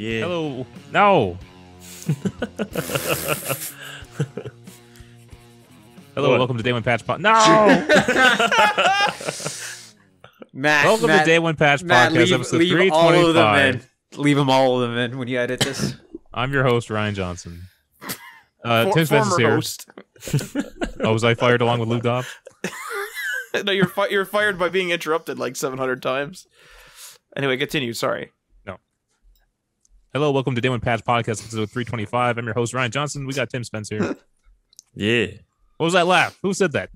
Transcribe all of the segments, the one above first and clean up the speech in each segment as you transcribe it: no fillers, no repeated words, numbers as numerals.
Yeah. Hello. No. Hello, What? welcome to Day One Patch Pod. No. Matt, Welcome to Day One Patch Matt, Podcast, episode leave all of them in. 325. Leave them all of them in when you edit this. I'm your host, Ryan Johnson. Tim Spence is Former here. host. Oh, was I fired along with Luke Dobbs? No, you're fired by being interrupted like 700 times. Anyway, continue. Sorry. Hello, welcome to Day One Patch Podcast, episode 325. I'm your host, Ryan Johnson. We got Tim Spence here. Yeah. What was that laugh? Who said that?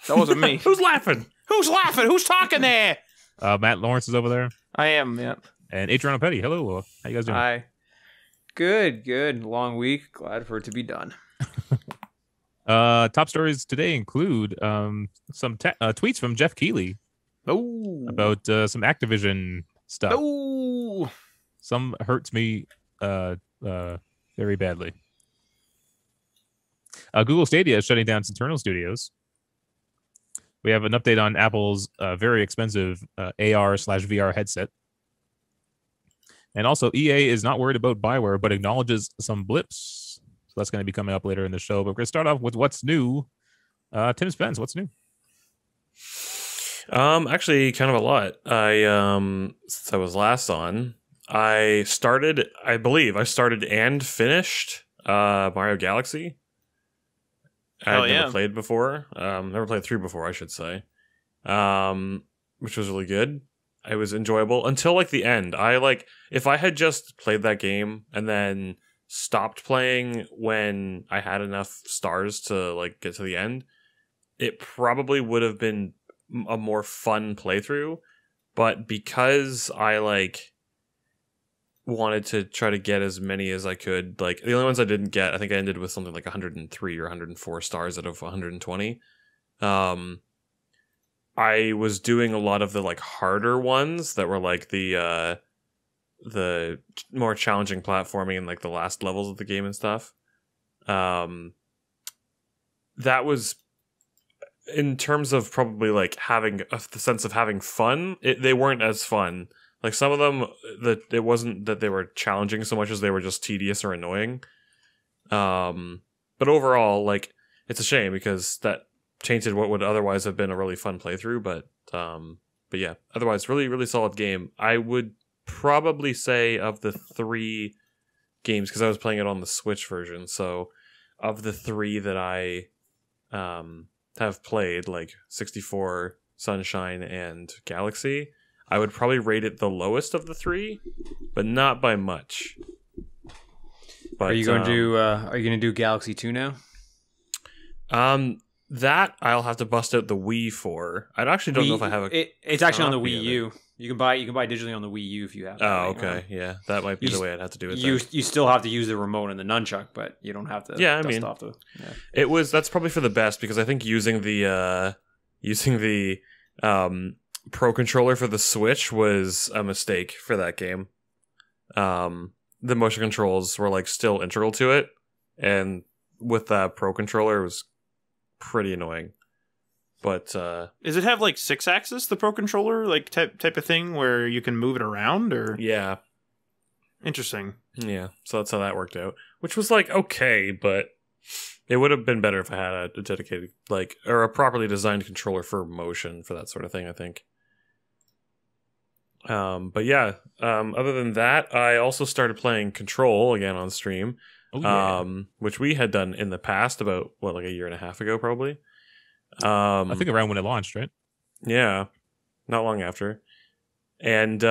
That wasn't me. Who's laughing? Who's laughing? Who's talking there? Matt Lawrence is over there. I am, yeah. And Adriano Petty. Hello. How you guys doing? Hi. Good. Long week. Glad for it to be done. Top stories today include some tweets from Jeff Keighley Oh. about some Activision stuff. Oh. Some hurts me very badly. Google Stadia is shutting down its internal studios. We have an update on Apple's very expensive AR/VR headset. And also, EA is not worried about BioWare, but acknowledges some blips. So that's going to be coming up later in the show. But we're going to start off with what's new. Tim Spence, what's new? Actually, kind of a lot. Since I was last on, I started and finished Mario Galaxy. Hell I'd yeah. never played before. Never played through before, I should say. Which was really good. It was enjoyable until like the end. If I had just played that game and then stopped playing when I had enough stars to like get to the end, it probably would have been a more fun playthrough. But because I wanted to try to get as many as I could, like the only ones I didn't get, I think I ended with something like 103 or 104 stars out of 120. I was doing a lot of the like harder ones that were like the more challenging platforming and like the last levels of the game and stuff. That was in terms of probably like having the sense of having fun. They weren't as fun. Like some of them, it wasn't that they were challenging so much as they were just tedious or annoying. But overall, like it's a shame because that tainted what would otherwise have been a really fun playthrough. But yeah, otherwise, really, really solid game. I would probably say of the three games, because I was playing it on the Switch version. So of the three that I have played, like 64, Sunshine, and Galaxy, I would probably rate it the lowest of the three, but not by much. But, Are you going to do Galaxy 2 now? That I'll have to bust out the Wii for. I actually don't know if I have a. It's actually on the copy Wii of U. You can buy digitally on the Wii U if you have. Oh, okay, yeah, that might be the way I'd have to do it. You still have to use the remote and the nunchuck, but you don't have to. Yeah, I dust mean, off the. Yeah. That's probably for the best because I think using the Pro controller for the Switch was a mistake for that game. The motion controls were like still integral to it, and with that Pro controller, it was pretty annoying. But Does it have like 6-axis, the Pro Controller, like type of thing where you can move it around? Or yeah, interesting. yeah. So that's how that worked out, which was like okay, but it would have been better if I had a dedicated or a properly designed controller for motion for that sort of thing, I think. But yeah, other than that, I also started playing Control again on stream. Oh, yeah. Which we had done in the past about like a year and a half ago, probably. I think around when it launched, right? Yeah, not long after. And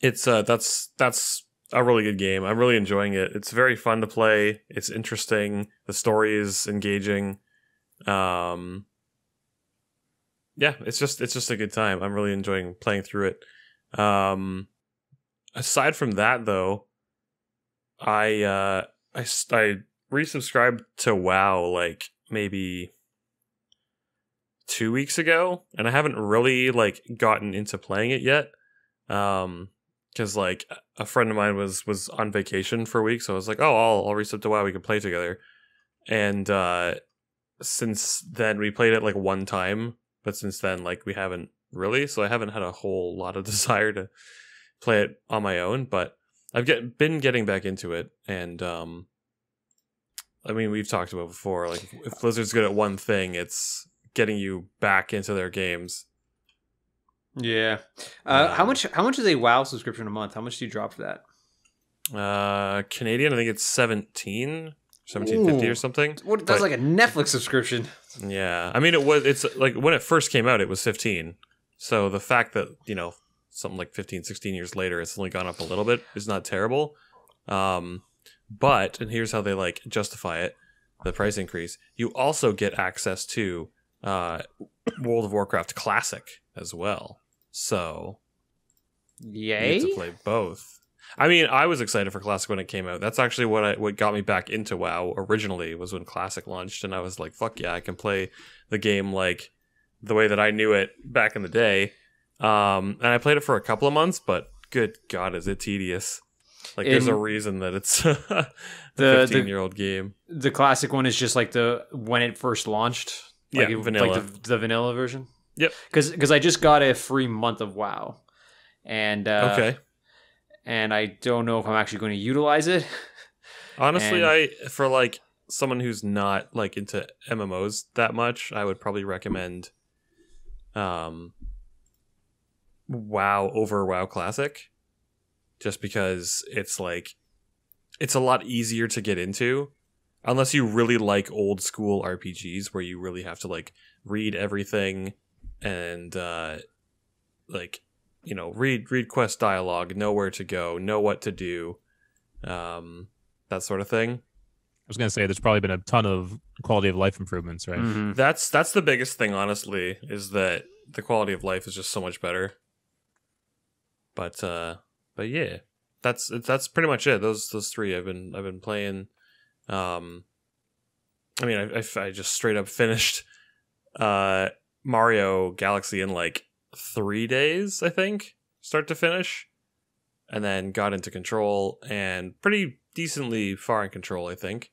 it's that's a really good game. I'm really enjoying it. It's very fun to play. It's interesting. The story is engaging. Yeah, it's just a good time. I'm really enjoying playing through it. Aside from that, though, I resubscribed to WoW like maybe 2 weeks ago, and I haven't really like gotten into playing it yet. Because like a friend of mine was on vacation for a week, so I was like, oh, I'll resub to WoW. We can play together. And since then, we played it like one time, but since then, like we haven't really. So I haven't had a whole lot of desire to play it on my own, but I've been getting back into it, and I mean, we've talked about before, like if Blizzard's good at one thing, it's getting you back into their games. Yeah. How much is a WoW subscription a month? How much do you drop for that? Canadian, I think it's 17.50 or something. That's like a Netflix subscription. Yeah, I mean, it's like when it first came out, it was 15. So the fact that, you know, something like 15, 16 years later, it's only gone up a little bit is not terrible. But, and here's how they like justify it, the price increase. You also get access to World of Warcraft Classic as well. So yay, you get to play both. I mean, I was excited for Classic when it came out. That's actually what got me back into WoW originally, was when Classic launched, and I was like, fuck yeah, I can play the game like the way that I knew it back in the day. And I played it for a couple of months, but good God, is it tedious. Like, there's a reason that it's a 15-year-old game. The Classic one is just like when it first launched. Like vanilla. Like the vanilla version? Yep. Because I just got a free month of WoW. And okay. And I don't know if I'm actually going to utilize it. Honestly, for like someone who's not like into MMOs that much, I would probably recommend WoW over WoW Classic, just because it's like it's a lot easier to get into, unless you really like old school RPGs where you really have to like read everything and like, you know, read quest dialogue, know where to go, know what to do, that sort of thing. I was going to say there's probably been a ton of quality of life improvements, right? Mm-hmm. That's the biggest thing, honestly, is that the quality of life is just so much better. But yeah, that's pretty much it. Those three I've been playing. I mean, I just straight up finished Mario Galaxy in like 3 days, I think, start to finish, and then got into Control and pretty decently far in Control, I think.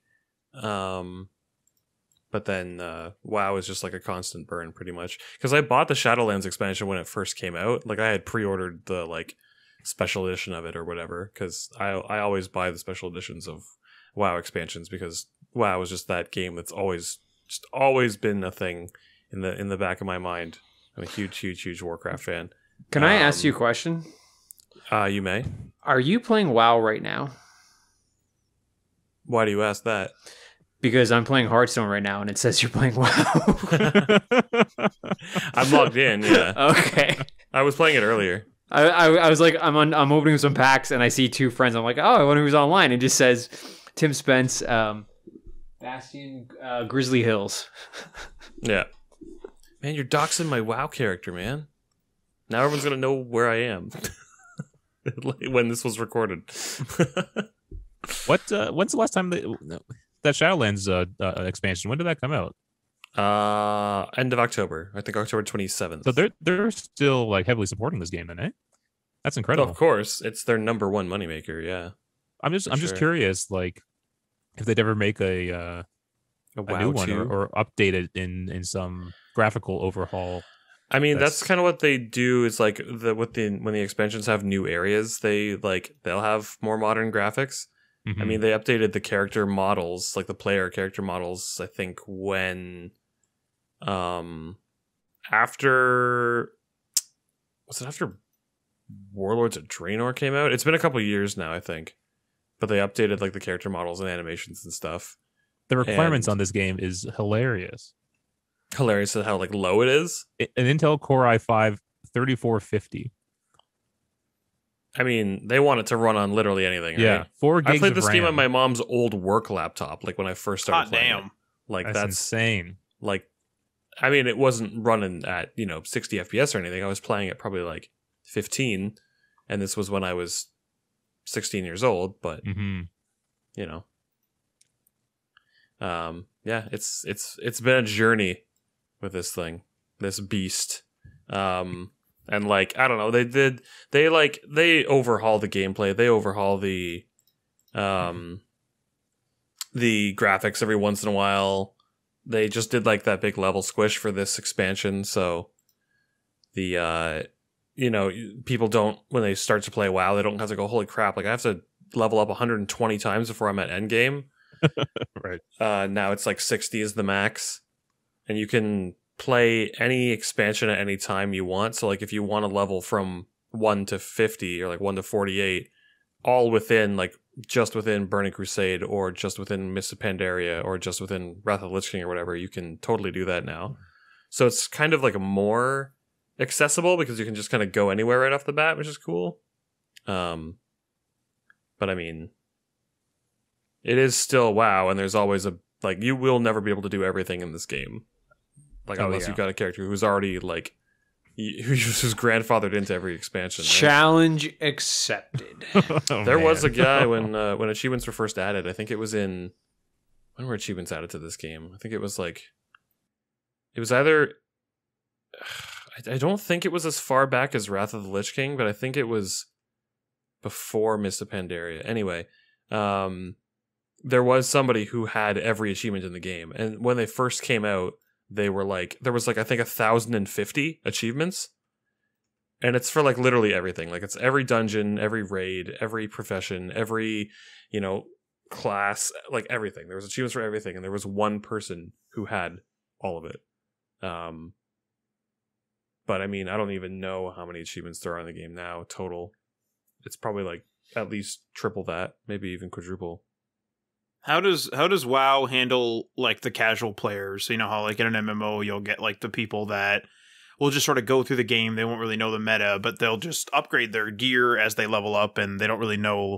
But then WoW is just like a constant burn, pretty much, because I bought the Shadowlands expansion when it first came out. Like, I had pre-ordered the like special edition of it or whatever, because I always buy the special editions of WoW expansions, because WoW is just that game that's always been a thing in the back of my mind. I'm a huge Warcraft fan. Can I ask you a question? You may. Are you playing WoW right now? Why do you ask that? Because I'm playing Hearthstone right now, and it says you're playing WoW. I'm logged in, yeah. Okay. I was playing it earlier. I was like, I'm opening some packs, and I see two friends. I'm like, oh, I wonder who's online. It just says Tim Spence, Bastion, Grizzly Hills. Yeah. Man, you're doxing my WoW character, man. Now everyone's going to know where I am when this was recorded. When's the last time that Shadowlands expansion, when did that come out? End of October. I think October 27th. So they're still like heavily supporting this game then, eh? That's incredible. Of course. It's their number one moneymaker, yeah. I'm just curious, like, if they'd ever make a new one or update it in some graphical overhaul. I mean, that's kind of what they do. Is like when the expansions have new areas, they'll have more modern graphics. Mm-hmm. I mean, they updated the character models, like the player character models, I think when after Warlords of Draenor came out? It's been a couple years now, I think. But they updated like the character models and animations and stuff. The requirements on this game is hilarious. Hilarious at how like low it is. An Intel Core i5 3450. I mean, they want it to run on literally anything. Yeah, right? 4 gigs I played of this RAM. game on my mom's old work laptop, like when I first started playing. It. Like that's insane. Like, I mean, it wasn't running at 60 FPS or anything. I was playing at probably like 15, and this was when I was 16 years old. But yeah, it's been a journey with this thing, this beast. And like, I don't know, they overhaul the gameplay, they overhaul the graphics every once in a while. They just did like that big level squish for this expansion, so the you know, people don't, when they start to play WoW, they don't have to go, holy crap, like I have to level up 120 times before I'm at endgame. Right. Now it's like 60 is the max, and you can play any expansion at any time you want. So like if you want to level from 1 to 50 or like 1 to 48, all within like just within Burning Crusade or just within Mists of Pandaria or just within Wrath of the Lich King or whatever, you can totally do that now. So it's kind of like a more accessible because you can just kind of go anywhere right off the bat, which is cool. But I mean, it is still WoW, and there's always a, like, you will never be able to do everything in this game. Like, unless you've got a character who's already, like, who's grandfathered into every expansion. Right? Challenge accepted. There was a guy when achievements were first added. I think it was in, when were achievements added to this game? I think it was like, it was either, I don't think it was as far back as Wrath of the Lich King, but I think it was before Mists of Pandaria. Anyway, there was somebody who had every achievement in the game, and when they first came out, they were like, there was like, I think 1,050 achievements, and it's for like literally everything. Like it's every dungeon, every raid, every profession, every, you know, class, like everything. There was achievements for everything, and there was one person who had all of it. But I mean, I don't even know how many achievements there are in the game now total. It's probably like at least triple that, maybe even quadruple. How does WoW handle like the casual players? So, you know how like in an MMO you'll get like the people that will just sort of go through the game. They won't really know the meta, but they'll just upgrade their gear as they level up, and they don't really know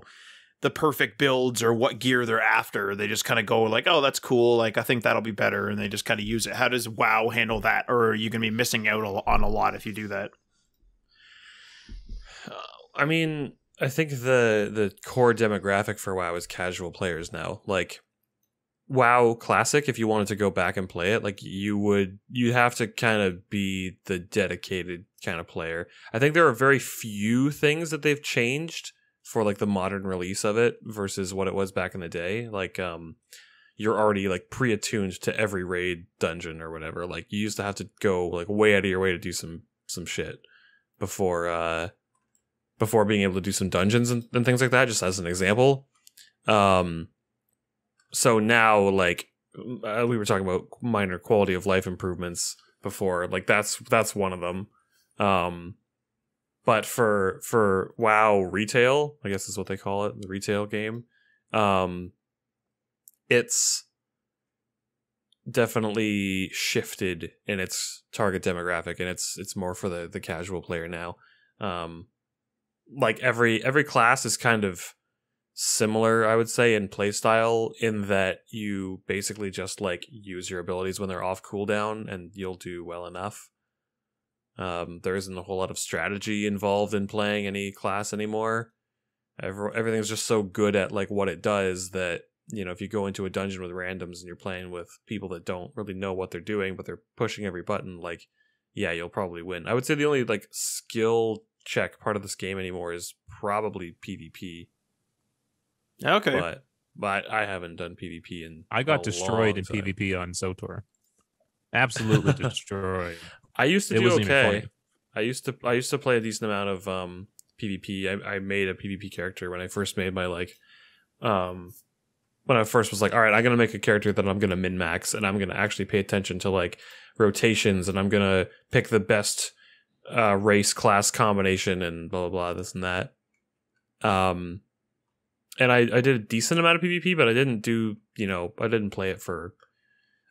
the perfect builds or what gear they're after. They just kind of go like, oh, that's cool, like I think that'll be better, and they just kind of use it. How does WoW handle that? Or are you going to be missing out on a lot if you do that? I mean, I think the core demographic for WoW is casual players now. Like WoW Classic, if you wanted to go back and play it, like you'd have to kind of be the dedicated kind of player. I think there are very few things that they've changed for like the modern release of it versus what it was back in the day. Like you're already like pre-attuned to every raid dungeon or whatever. Like you used to have to go like way out of your way to do some shit before being able to do some dungeons and things like that, just as an example. So now, like, we were talking about minor quality of life improvements before, like, that's one of them. But for WoW retail, I guess is what they call it, the retail game, it's definitely shifted in its target demographic, and it's more for the casual player now. Like every class is kind of similar, I would say, in playstyle, in that you basically just like use your abilities when they're off cooldown and you'll do well enough. There isn't a whole lot of strategy involved in playing any class anymore. Everything's just so good at like what it does that, you know, if you go into a dungeon with randoms and you're playing with people that don't really know what they're doing, but they're pushing every button, like, yeah, you'll probably win. I would say the only like skill check part of this game anymore is probably PvP. Okay. But I haven't done PvP in I got destroyed in time. PvP on SOTOR. Absolutely destroyed. I used to It do wasn't even okay. funny. I used to play a decent amount of PvP. I made a PvP character when I first made my like when I first was like, all right, I'm gonna make a character that I'm gonna min max, and I'm gonna actually pay attention to like rotations, and I'm gonna pick the best race class combination and blah blah blah, this and that. And I did a decent amount of PvP, but I didn't do, you know, I didn't play it for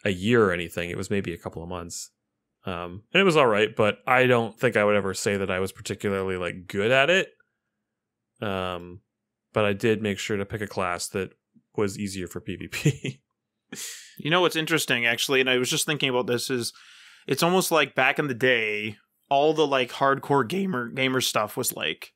a year or anything. It was maybe a couple of months. And it was all right, but I don't think I would ever say that I was particularly like good at it. But I did make sure to pick a class that was easier for PvP. You know what's interesting, actually, and I was just thinking about this, is it's almost like back in the day, all the like hardcore gamer stuff was like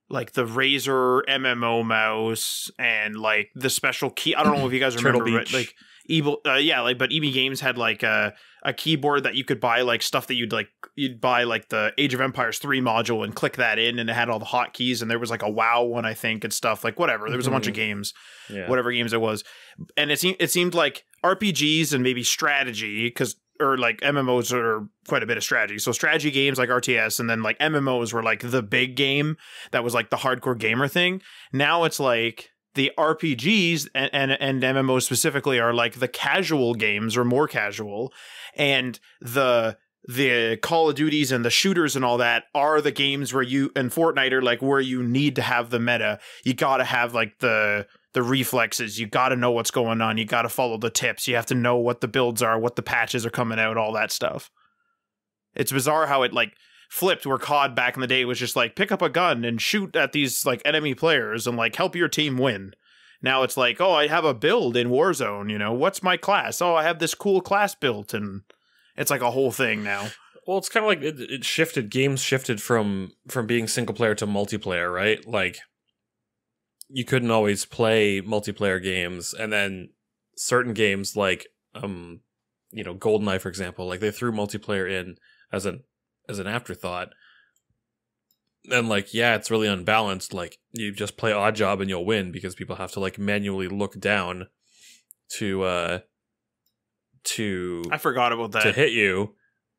the Razer MMO mouse and like the special key. I don't know if you guys remember, but like but EB Games had like a keyboard that you could buy, like stuff that you'd buy like the Age of Empires 3 module and click that in, and it had all the hotkeys, and there was like a WoW one, I think, and stuff, like whatever. There was a bunch of games, whatever games it was. And it seemed like RPGs and maybe strategy, because or like MMOs are quite a bit of strategy. So strategy games like RTS, and then like MMOs were like the big game that was like the hardcore gamer thing. Now it's like the RPGs and MMOs specifically are like the casual games or more casual, and the Call of Duties and the shooters and all that are the games where you, and Fortnite are like where you need to have the meta. You got to have like the reflexes. You got to know what's going on. You got to follow the tips. You have to know what the builds are, what the patches are coming out, all that stuff. It's bizarre how it like flipped, where COD back in the day was just like pick up a gun and shoot at these like enemy players and like help your team win. Now it's like, oh, I have a build in Warzone, you know, what's my class? Oh, I have this cool class built, and it's like a whole thing now. Well, it's kind of like it shifted. Games shifted from being single player to multiplayer, right? Like, you couldn't always play multiplayer games, and then certain games like GoldenEye, for example, like they threw multiplayer in as an afterthought. And like, yeah, it's really unbalanced. Like, you just play Odd Job and you'll win because people have to like manually look down to I forgot about that, to hit you,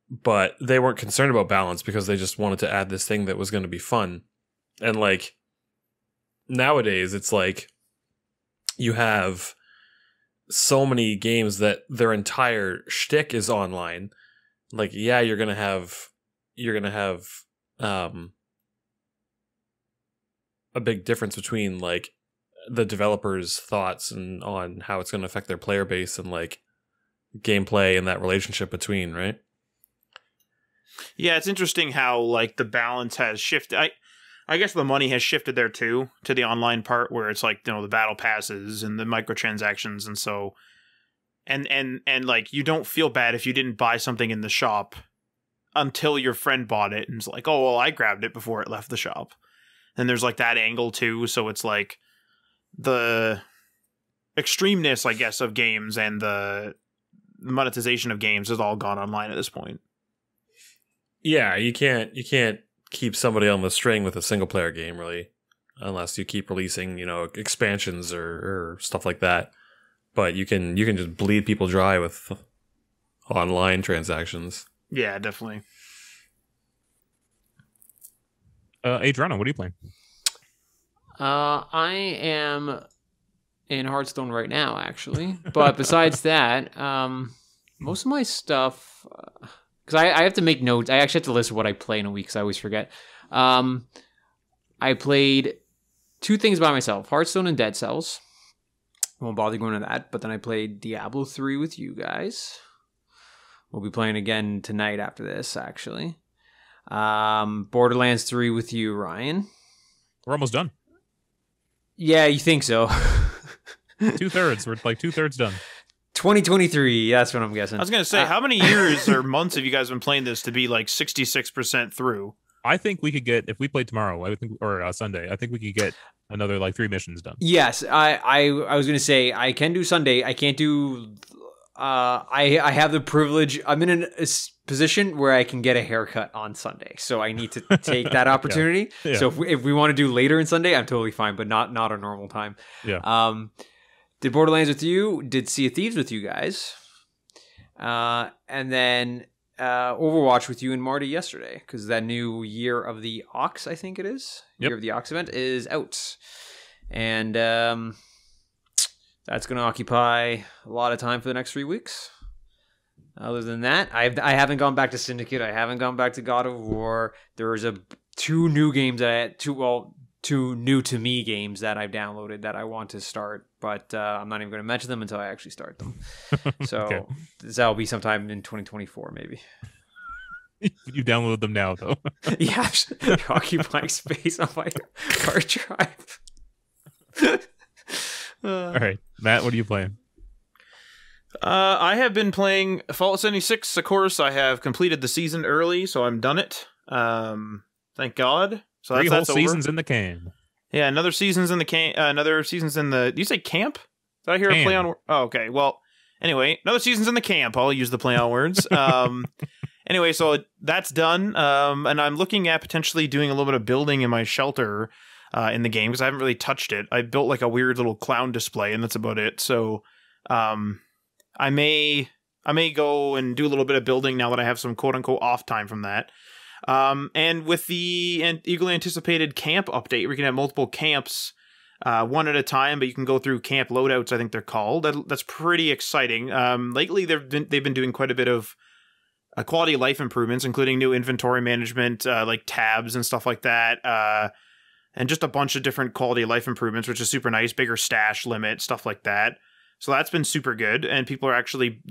but they weren't concerned about balance because they just wanted to add this thing that was going to be fun. And like, nowadays it's like you have so many games that their entire shtick is online. Like, yeah, you're gonna have a big difference between like the developers' thoughts and on how it's gonna affect their player base and like gameplay and that relationship between, right? Yeah, it's interesting how like the balance has shifted. I guess the money has shifted there too, to the online part where it's like, you know, the battle passes and the microtransactions, and so and like you don't feel bad if you didn't buy something in the shop until your friend bought it and it's like, oh well, I grabbed it before it left the shop. And there's like that angle too, so it's like the extremeness, I guess, of games and the monetization of games has all gone online at this point. Yeah, you can't keep somebody on the string with a single player game, really, unless you keep releasing, you know, expansions or stuff like that. But you can just bleed people dry with online transactions. Yeah, definitely. Adriano, what are you playing? I am in Hearthstone right now, actually. But besides that, most of my stuff, because I have to make notes. I actually have to list what I play in a week because I always forget. I played 2 things by myself, Hearthstone and Dead Cells. I won't bother going into that. But then I played Diablo 3 with you guys. We'll be playing again tonight after this, actually. Borderlands 3 with you, Ryan. We're almost done. Yeah, you think so? 2/3. We're like 2/3 done. 2023. That's what I'm guessing. I was gonna say, how many years or months have you guys been playing this to be like 66% through? I think we could get, if we played tomorrow, I think, or Sunday, I think we could get another like 3 missions done. Yes, I was gonna say I can do Sunday. I can't do. I have the privilege. I'm in a position where I can get a haircut on Sunday, so I need to take that opportunity. Yeah. So if we want to do later in Sunday, I'm totally fine, but not a normal time. Yeah. Did Borderlands with you? Did Sea of Thieves with you guys? And then Overwatch with you and Marty yesterday, because that new Year of the Ox, I think it is. Yep. Year of the Ox event is out, and that's going to occupy a lot of time for the next 3 weeks. Other than that, I haven't gone back to Syndicate. I haven't gone back to God of War. There's 2 new games that two new to me games that I've downloaded that I want to start, but I'm not even going to mention them until I actually start them. So Okay. that'll be sometime in 2024, maybe. You download them now, though. Yeah, occupying space on my hard drive. All right, Matt, what are you playing? I have been playing Fallout 76. Of course, I have completed the season early, so I'm done it. Thank God. So 3 whole that's seasons over. in the can. Yeah, another season's in the another season's in the. Did you say camp? Did I hear a play on? Oh, okay. Well, anyway, another season's in the camp. I'll use the play on words. Anyway, so that's done. And I'm looking at potentially doing a little bit of building in my shelter in the game because I haven't really touched it. I built like a weird little clown display, and that's about it. So, I may go and do a little bit of building now that I have some quote-unquote off time from that. And with the eagerly anticipated camp update, we can have multiple camps, one at a time, but you can go through camp loadouts, I think they're called. That's pretty exciting. Lately, they've been doing quite a bit of quality of life improvements, including new inventory management, like tabs and stuff like that, and just a bunch of different quality of life improvements, which is super nice. Bigger stash limit, stuff like that. So that's been super good, and people are actually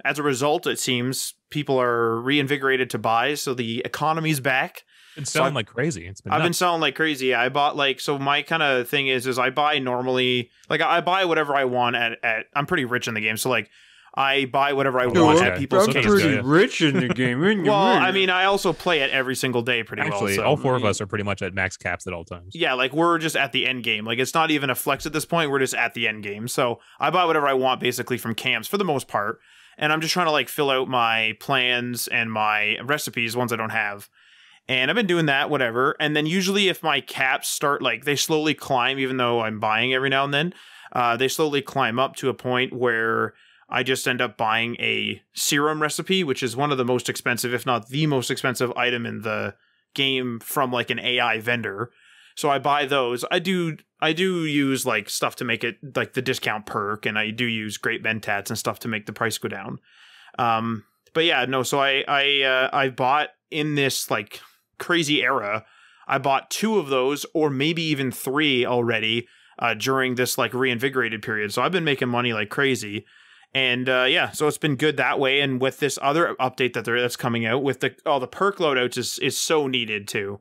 as a result, it seems people are reinvigorated to buy. So the economy's back. It's selling like crazy. I've been selling like crazy. I bought so my kind of thing is I buy normally, like I buy whatever I want at I'm pretty rich in the game, so like I buy whatever I want at people's I'm cases. pretty rich in the game. Well, I mean, I also play it every single day pretty well. Actually, So. all four of us are pretty much at max caps at all times. Yeah, like we're just at the end game. Like it's not even a flex at this point. We're just at the end game. So I buy whatever I want basically from camps for the most part. And I'm just trying to like fill out my plans and my recipes, ones I don't have. And I've been doing that, whatever. And then usually if my caps start, like they slowly climb, even though I'm buying every now and then, they slowly climb up to a point where I just end up buying a serum recipe, which is one of the most expensive, if not the most expensive item in the game from like an AI vendor. So I buy those. I do use like stuff to make it like the discount perk, and I do use great mentats and stuff to make the price go down. But yeah, no. So I bought in this like crazy era. I bought 2 of those, or maybe even 3 already during this like reinvigorated period. So I've been making money like crazy. And yeah, so it's been good that way. And with this other update that's coming out with all the perk loadouts is so needed too.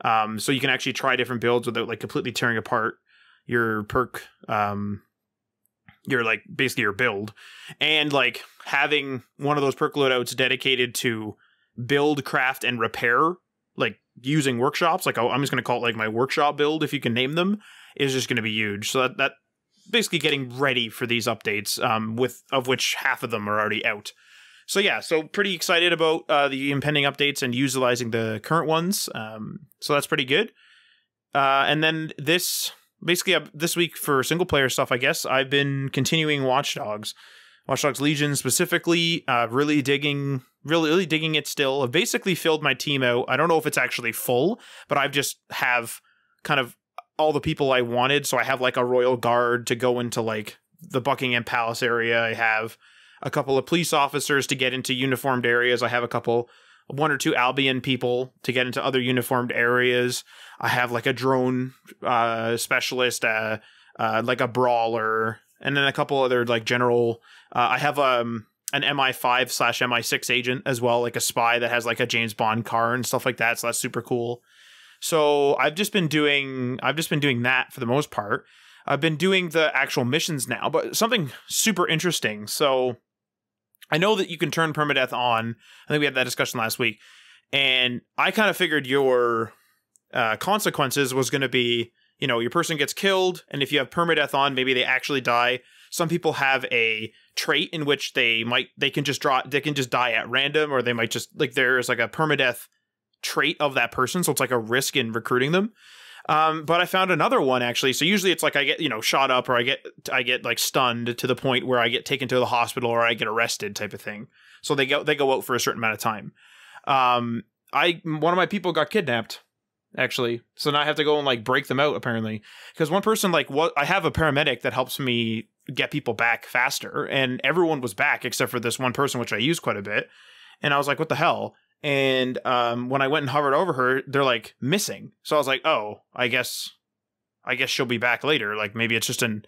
So you can actually try different builds without like completely tearing apart your perk, your like basically your build, and like having one of those perk loadouts dedicated to build, craft, and repair, like using workshops. Like I'm just going to call it like my workshop build, if you can name them, is just going to be huge. So that basically getting ready for these updates, of which half of them are already out. So yeah, so pretty excited about the impending updates and utilizing the current ones. So that's pretty good. And then this week for single player stuff, I guess I've been continuing Watch Dogs Legion specifically. Really digging it still. I've basically filled my team out. I don't know if it's actually full, but I've just have kind of all the people I wanted. So I have like a royal guard to go into like the Buckingham Palace area. I have a couple of police officers to get into uniformed areas. I have one or two Albion people to get into other uniformed areas. I have like a drone specialist, like a brawler, and then a couple other like general. I have an MI5/MI6 agent as well, like a spy that has like a James Bond car and stuff like that. So that's super cool. So I've just been doing that for the most part. I've been doing the actual missions now, but something super interesting. So I know that you can turn permadeath on. I think we had that discussion last week. And I kind of figured your consequences was going to be, your person gets killed, and if you have permadeath on, maybe they actually die. Some people have a trait in which they can just die at random, or they might just like there's like a permadeath trait of that person, so it's like a risk in recruiting them. But I found another one actually. So usually it's like I get shot up, or I get like stunned to the point where I get taken to the hospital, or I get arrested type of thing. So they go out for a certain amount of time. One of my people got kidnapped actually, so now I have to go and like break them out apparently, because one person I have a paramedic that helps me get people back faster, and everyone was back except for this one person, which I use quite a bit. And I was like, what the hell? And when I went and hovered over her, they're like missing. So I was like, oh, I guess she'll be back later. Like maybe it's just an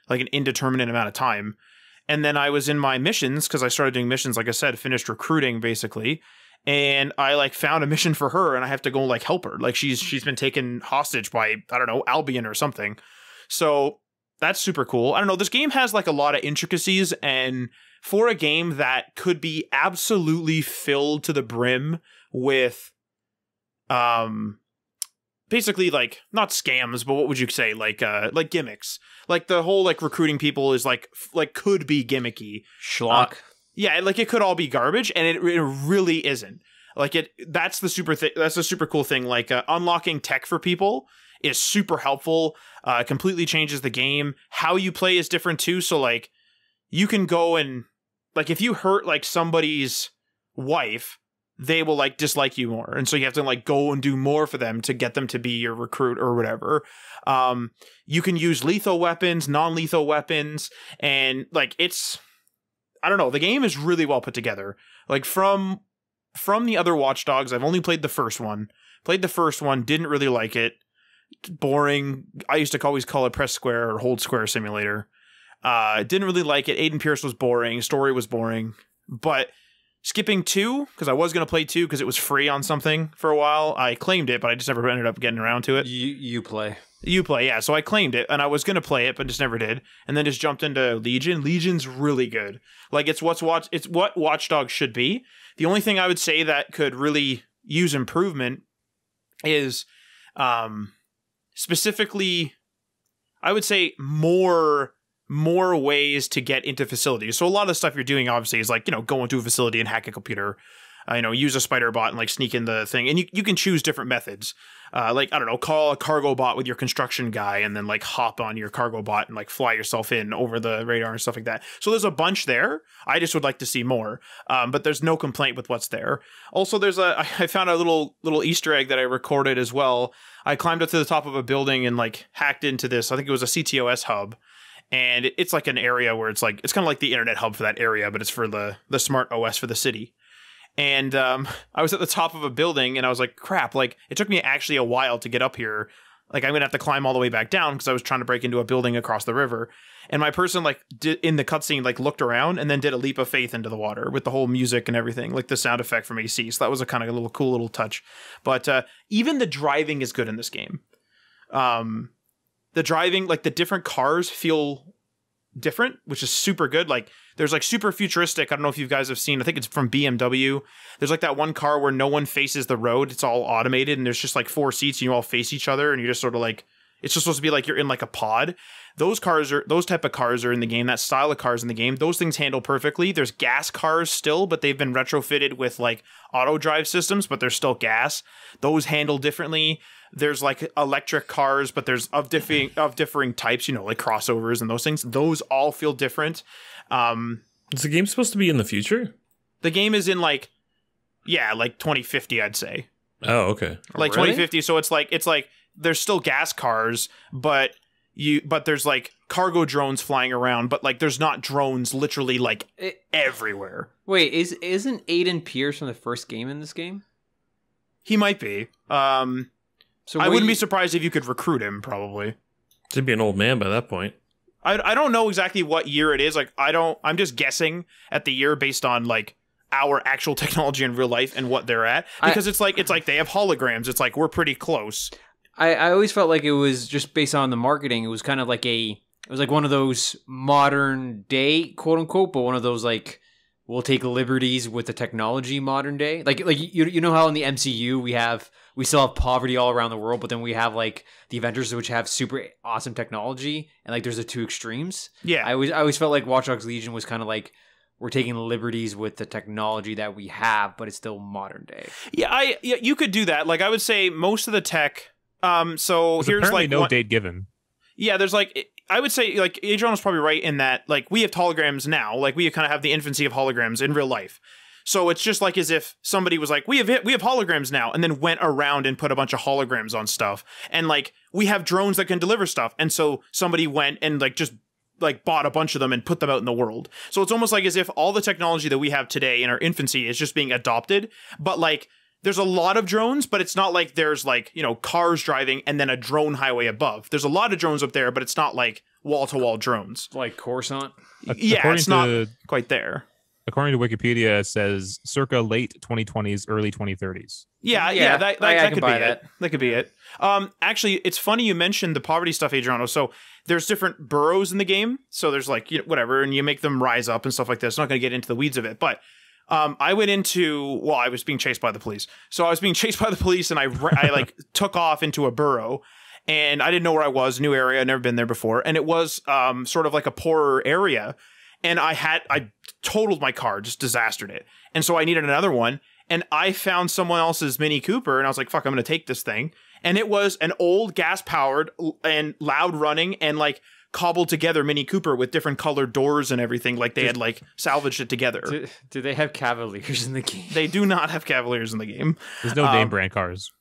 indeterminate amount of time. And then I was in my missions, because I started doing missions, like I said, finished recruiting basically. And I like found a mission for her, and I have to go like help her. Like she's been taken hostage by, I don't know, Albion or something. So that's super cool. I don't know. This game has like a lot of intricacies, and for a game that could be absolutely filled to the brim with, basically like not scams, but what would you say? Like gimmicks. Like the whole like recruiting people is like could be gimmicky. Schlock. Yeah, like it could all be garbage, and it really isn't. Like that's the super cool thing. Like unlocking tech for people is super helpful. Completely changes the game. How you play is different too. So like you can go and like if you hurt like somebody's wife, they will like dislike you more, and so you have to like go and do more for them to get them to be your recruit or whatever. You can use lethal weapons, non-lethal weapons, and like I don't know, the game is really well put together. Like from the other Watch Dogs, I've only played the first one. Didn't really like it. Boring. I used to always call it press square or hold square simulator. Didn't really like it. Aiden Pierce was boring. Story was boring. But skipping 2, because I was going to play 2 because it was free on something for a while. I claimed it, but I just never ended up getting around to it. You play, yeah. So I claimed it, and I was going to play it, but just never did. And then just jumped into Legion. Legion's really good. Like, it's what Watch Dogs should be. The only thing I would say that could really use improvement is specifically, I would say more ways to get into facilities. So a lot of the stuff you're doing obviously is like, go into a facility and hack a computer, use a spider bot and like sneak in the thing. And you can choose different methods. Like, I don't know, call a cargo bot with your construction guy and then like hop on your cargo bot and like fly yourself in over the radar and stuff like that. So there's a bunch there. I just would like to see more. But there's no complaint with what's there. Also, I found a little Easter egg that I recorded as well. I climbed up to the top of a building and like hacked into this. I think it was a CTOS hub. And it's like an area where it's kind of like the internet hub for that area, but it's for the smart OS for the city. And I was at the top of a building and I was like, crap, like it took me actually a while to get up here. Like I'm going to have to climb all the way back down because I was trying to break into a building across the river. And my person like in the cutscene like looked around and then did a leap of faith into the water with the whole music and everything, like the sound effect from AC. So that was a kind of a little cool little touch. But even the driving is good in this game. The driving, like the different cars feel different, which is super good. Like there's like super futuristic. I don't know if you guys have seen, I think it's from BMW. There's like that one car where no one faces the road. It's all automated and there's just like 4 seats and you all face each other and you're just sort of like, it's just supposed to be like you're in like a pod. Those type of cars are in the game. That style of cars in the game, those things handle perfectly. There's gas cars still, but they've been retrofitted with like auto drive systems, but they're still gas. Those handle differently. There's like electric cars, but there's of differing types, like crossovers and those things. Those all feel different. Is the game supposed to be in the future? The game is in like 2050, I'd say. Oh, okay. Like really? 2050. So it's like there's still gas cars, but there's like cargo drones flying around, but like there's not drones literally like everywhere. Wait, isn't Aiden Pierce from the first game in this game? He might be. So I wouldn't be surprised if you could recruit him, probably. He'd be an old man by that point. I don't know exactly what year it is. Like I'm just guessing at the year based on like our actual technology in real life and what they're at. Because it's like they have holograms. It's like we're pretty close. I always felt like it was just based on the marketing. It was kind of like it was like one of those modern day, quote unquote, but one of those like we'll take liberties with the technology modern day. Like you know how in the MCU we still have poverty all around the world, but then we have like the Avengers, which have super awesome technology, and like there's the two extremes. Yeah, I always felt like Watch Dogs Legion was kind of like we're taking liberties with the technology that we have, but it's still modern day. Yeah, you could do that. Like I would say most of the tech. So there's here's like no date given. Yeah, there's like I would say like Adrian was probably right in that like we have holograms now. Like we kind of have the infancy of holograms in real life. So it's just like as if somebody was like, we have holograms now, and then went around and put a bunch of holograms on stuff. And like we have drones that can deliver stuff. And so somebody went and like just like bought a bunch of them and put them out in the world. So it's almost like as if all the technology that we have today in our infancy is just being adopted. But like there's a lot of drones, but it's not like there's like, cars driving and then a drone highway above. There's a lot of drones up there, but it's not like wall-to-wall drones. Like Coruscant? Yeah, it's not quite there. According to Wikipedia, it says circa late 2020s, early 2030s. Yeah, that could be it. That could be it. Actually, it's funny you mentioned the poverty stuff, Adriano. So there's different boroughs in the game. So there's like, whatever, and you make them rise up and stuff like this. I'm not going to get into the weeds of it, but I went into, I was being chased by the police. So I was being chased by the police and I like took off into a borough and I didn't know where I was, new area, I'd never been there before. And it was sort of like a poorer area. And I totaled my car, just disastered it. And so I needed another one. And I found someone else's Mini Cooper and I was like, fuck, I'm going to take this thing. And it was an old gas powered and loud running and like cobbled together Mini Cooper with different colored doors and everything. Like they had like salvaged it together. Do they have Cavaliers in the game? They do not have Cavaliers in the game. There's no name brand cars.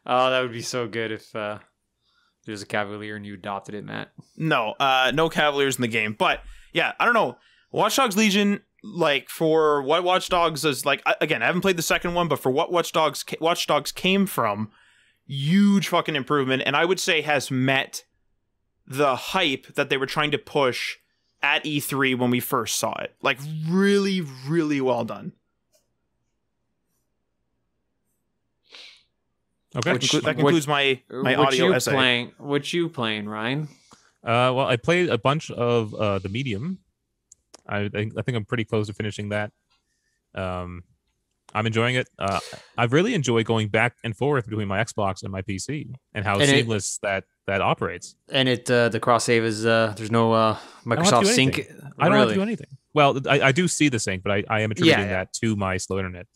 Oh, that would be so good if there's a Cavalier and you adopted it, Matt. No, no Cavaliers in the game. But yeah, I don't know. Watch Dogs Legion, like for what Watch Dogs is like. Again, I haven't played the second one, but for what Watch Dogs came from, huge fucking improvement, and I would say has met the hype that they were trying to push at E3 when we first saw it. Like really, really well done. Okay. That concludes my audio essay. What you playing, Ryan? Well, I played a bunch of the Medium. I think I'm pretty close to finishing that. I'm enjoying it. I really enjoy going back and forth between my Xbox and my PC and how seamless that operates. And the cross save is there's no Microsoft Sync. I don't have to do anything. Well, I do see the sync, but I am attributing that to my slow internet.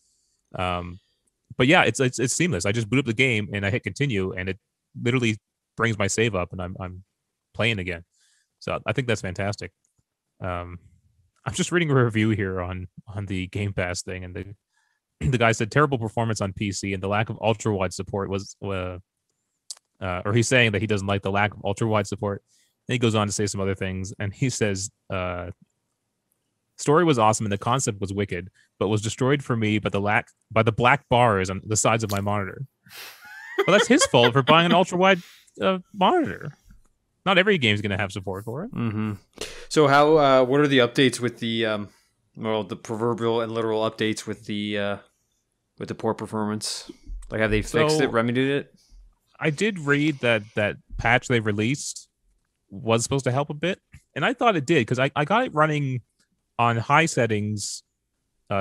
But yeah, it's seamless. I just boot up the game and I hit continue, and it literally brings my save up, and I'm playing again. So I think that's fantastic. I'm just reading a review here on the Game Pass thing, and the guy said terrible performance on PC and the lack of ultra wide support was, or he's saying that he doesn't like the lack of ultra wide support. And he goes on to say some other things, and he says, story was awesome and the concept was wicked, but was destroyed for me by the black bars on the sides of my monitor. Well, that's his fault for buying an ultra wide monitor. Not every game's going to have support for it. Mm-hmm. So what are the updates with the the proverbial and literal updates with the poor performance? Like, have they fixed it, remedied it? I did read that patch they released was supposed to help a bit, and I thought it did because I got it running on high settings,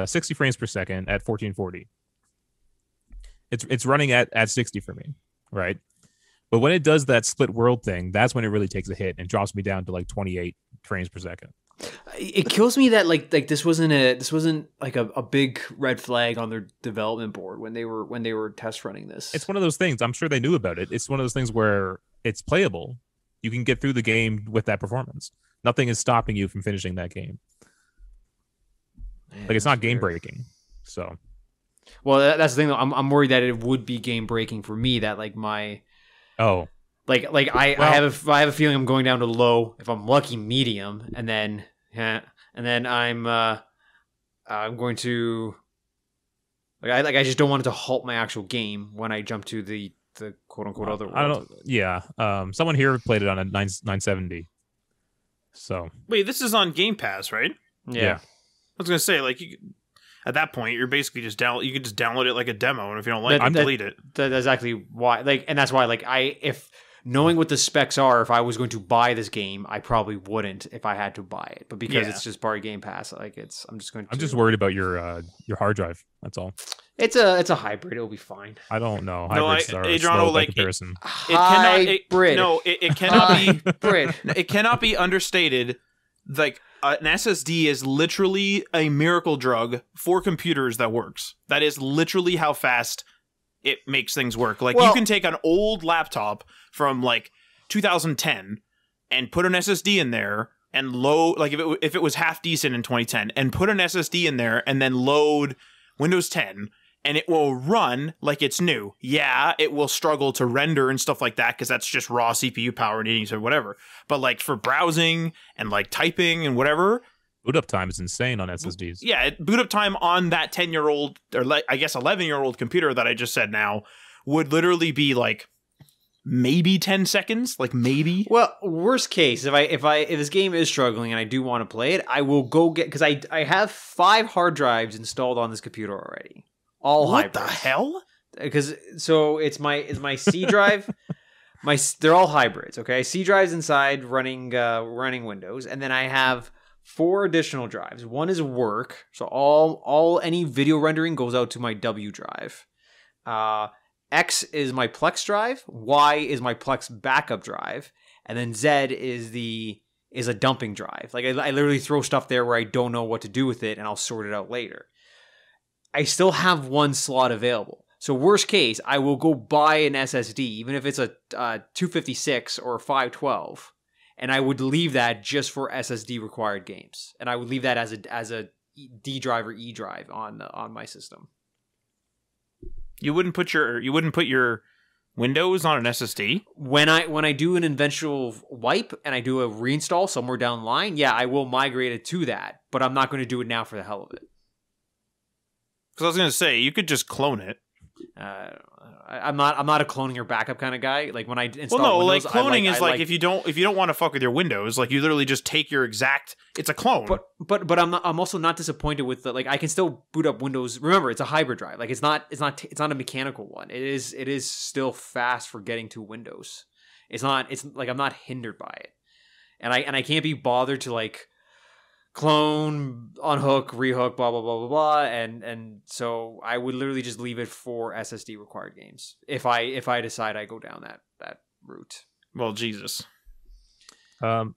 60 frames per second at 1440. It's running at 60 for me, right? But when it does that split world thing, that's when it really takes a hit and drops me down to like 28 frames per second. It kills me that like this wasn't like a big red flag on their development board when they were test running this. It's one of those things. I'm sure they knew about it. It's one of those things where it's playable. You can get through the game with that performance. Nothing is stopping you from finishing that game. Man, like, it's not game breaking. So, well, that's the thing though. I'm worried that it would be game breaking for me. That like my I have a feeling I'm going down to low, if I'm lucky medium, and then I'm going to I just don't want it to halt my actual game when I jump to the quote unquote other world. Someone here played it on a 970. So wait, this is on Game Pass, right? Yeah. I was gonna say, like, at that point, you're basically just you can just download it like a demo, and if you don't like it, delete it. That's exactly why. Like, and that's why, like, if knowing what the specs are, if I was going to buy this game, I probably wouldn't if I had to buy it. But because it's just part of Game Pass, like, I'm just worried about your hard drive. That's all. It's a hybrid. It'll be fine. I don't know. Hybrids are Adriano, slow by comparison. It cannot be. It cannot be understated. Like, an SSD is literally a miracle drug for computers that works. That is literally how fast it makes things work. Like, you can take an old laptop from like 2010 and put an SSD in there and load, like, if it was half decent in 2010, and put an SSD in there and then load Windows 10, and it will run like it's new. Yeah, it will struggle to render and stuff like that because that's just raw CPU power needing to whatever. But like for browsing and like typing and whatever, boot up time is insane on SSDs. Yeah, boot up time on that 10-year-old or I guess 11-year-old computer that I just said now would literally be like maybe 10 seconds, like maybe. Well, worst case, if this game is struggling and I do want to play it, I will go get, because I have 5 hard drives installed on this computer already. All hybrids. What the hell? Because it's my C drive. They're all hybrids. Okay, C drives inside running Windows, and then I have 4 additional drives. One is work, so any video rendering goes out to my W drive. X is my Plex drive. Y is my Plex backup drive, and then Z is a dumping drive. Like, I literally throw stuff there where I don't know what to do with it, and I'll sort it out later. I still have 1 slot available. So worst case, I will go buy an SSD, even if it's a 256 or a 512, and I would leave that just for SSD required games, and I would leave that as a D drive or E drive on my system. You wouldn't put your Windows on an SSD? When I do an eventual wipe and I do a reinstall somewhere down the line, yeah, I will migrate it to that, but I'm not going to do it now for the hell of it. Because I was going to say, you could just clone it. I'm not a cloning or backup kind of guy. Like when I install Windows, like cloning is like if you don't want to fuck with your Windows, like you literally just take your exact. It's a clone. But I'm also not disappointed with the, like, I can still boot up Windows. Remember, it's a hybrid drive. Like it's not a mechanical one. It is still fast for getting to Windows. It's like I'm not hindered by it, and I can't be bothered to like clone, unhook, rehook, blah blah blah blah blah, and so I would literally just leave it for SSD required games if I decide I go down that route. Well, Jesus. But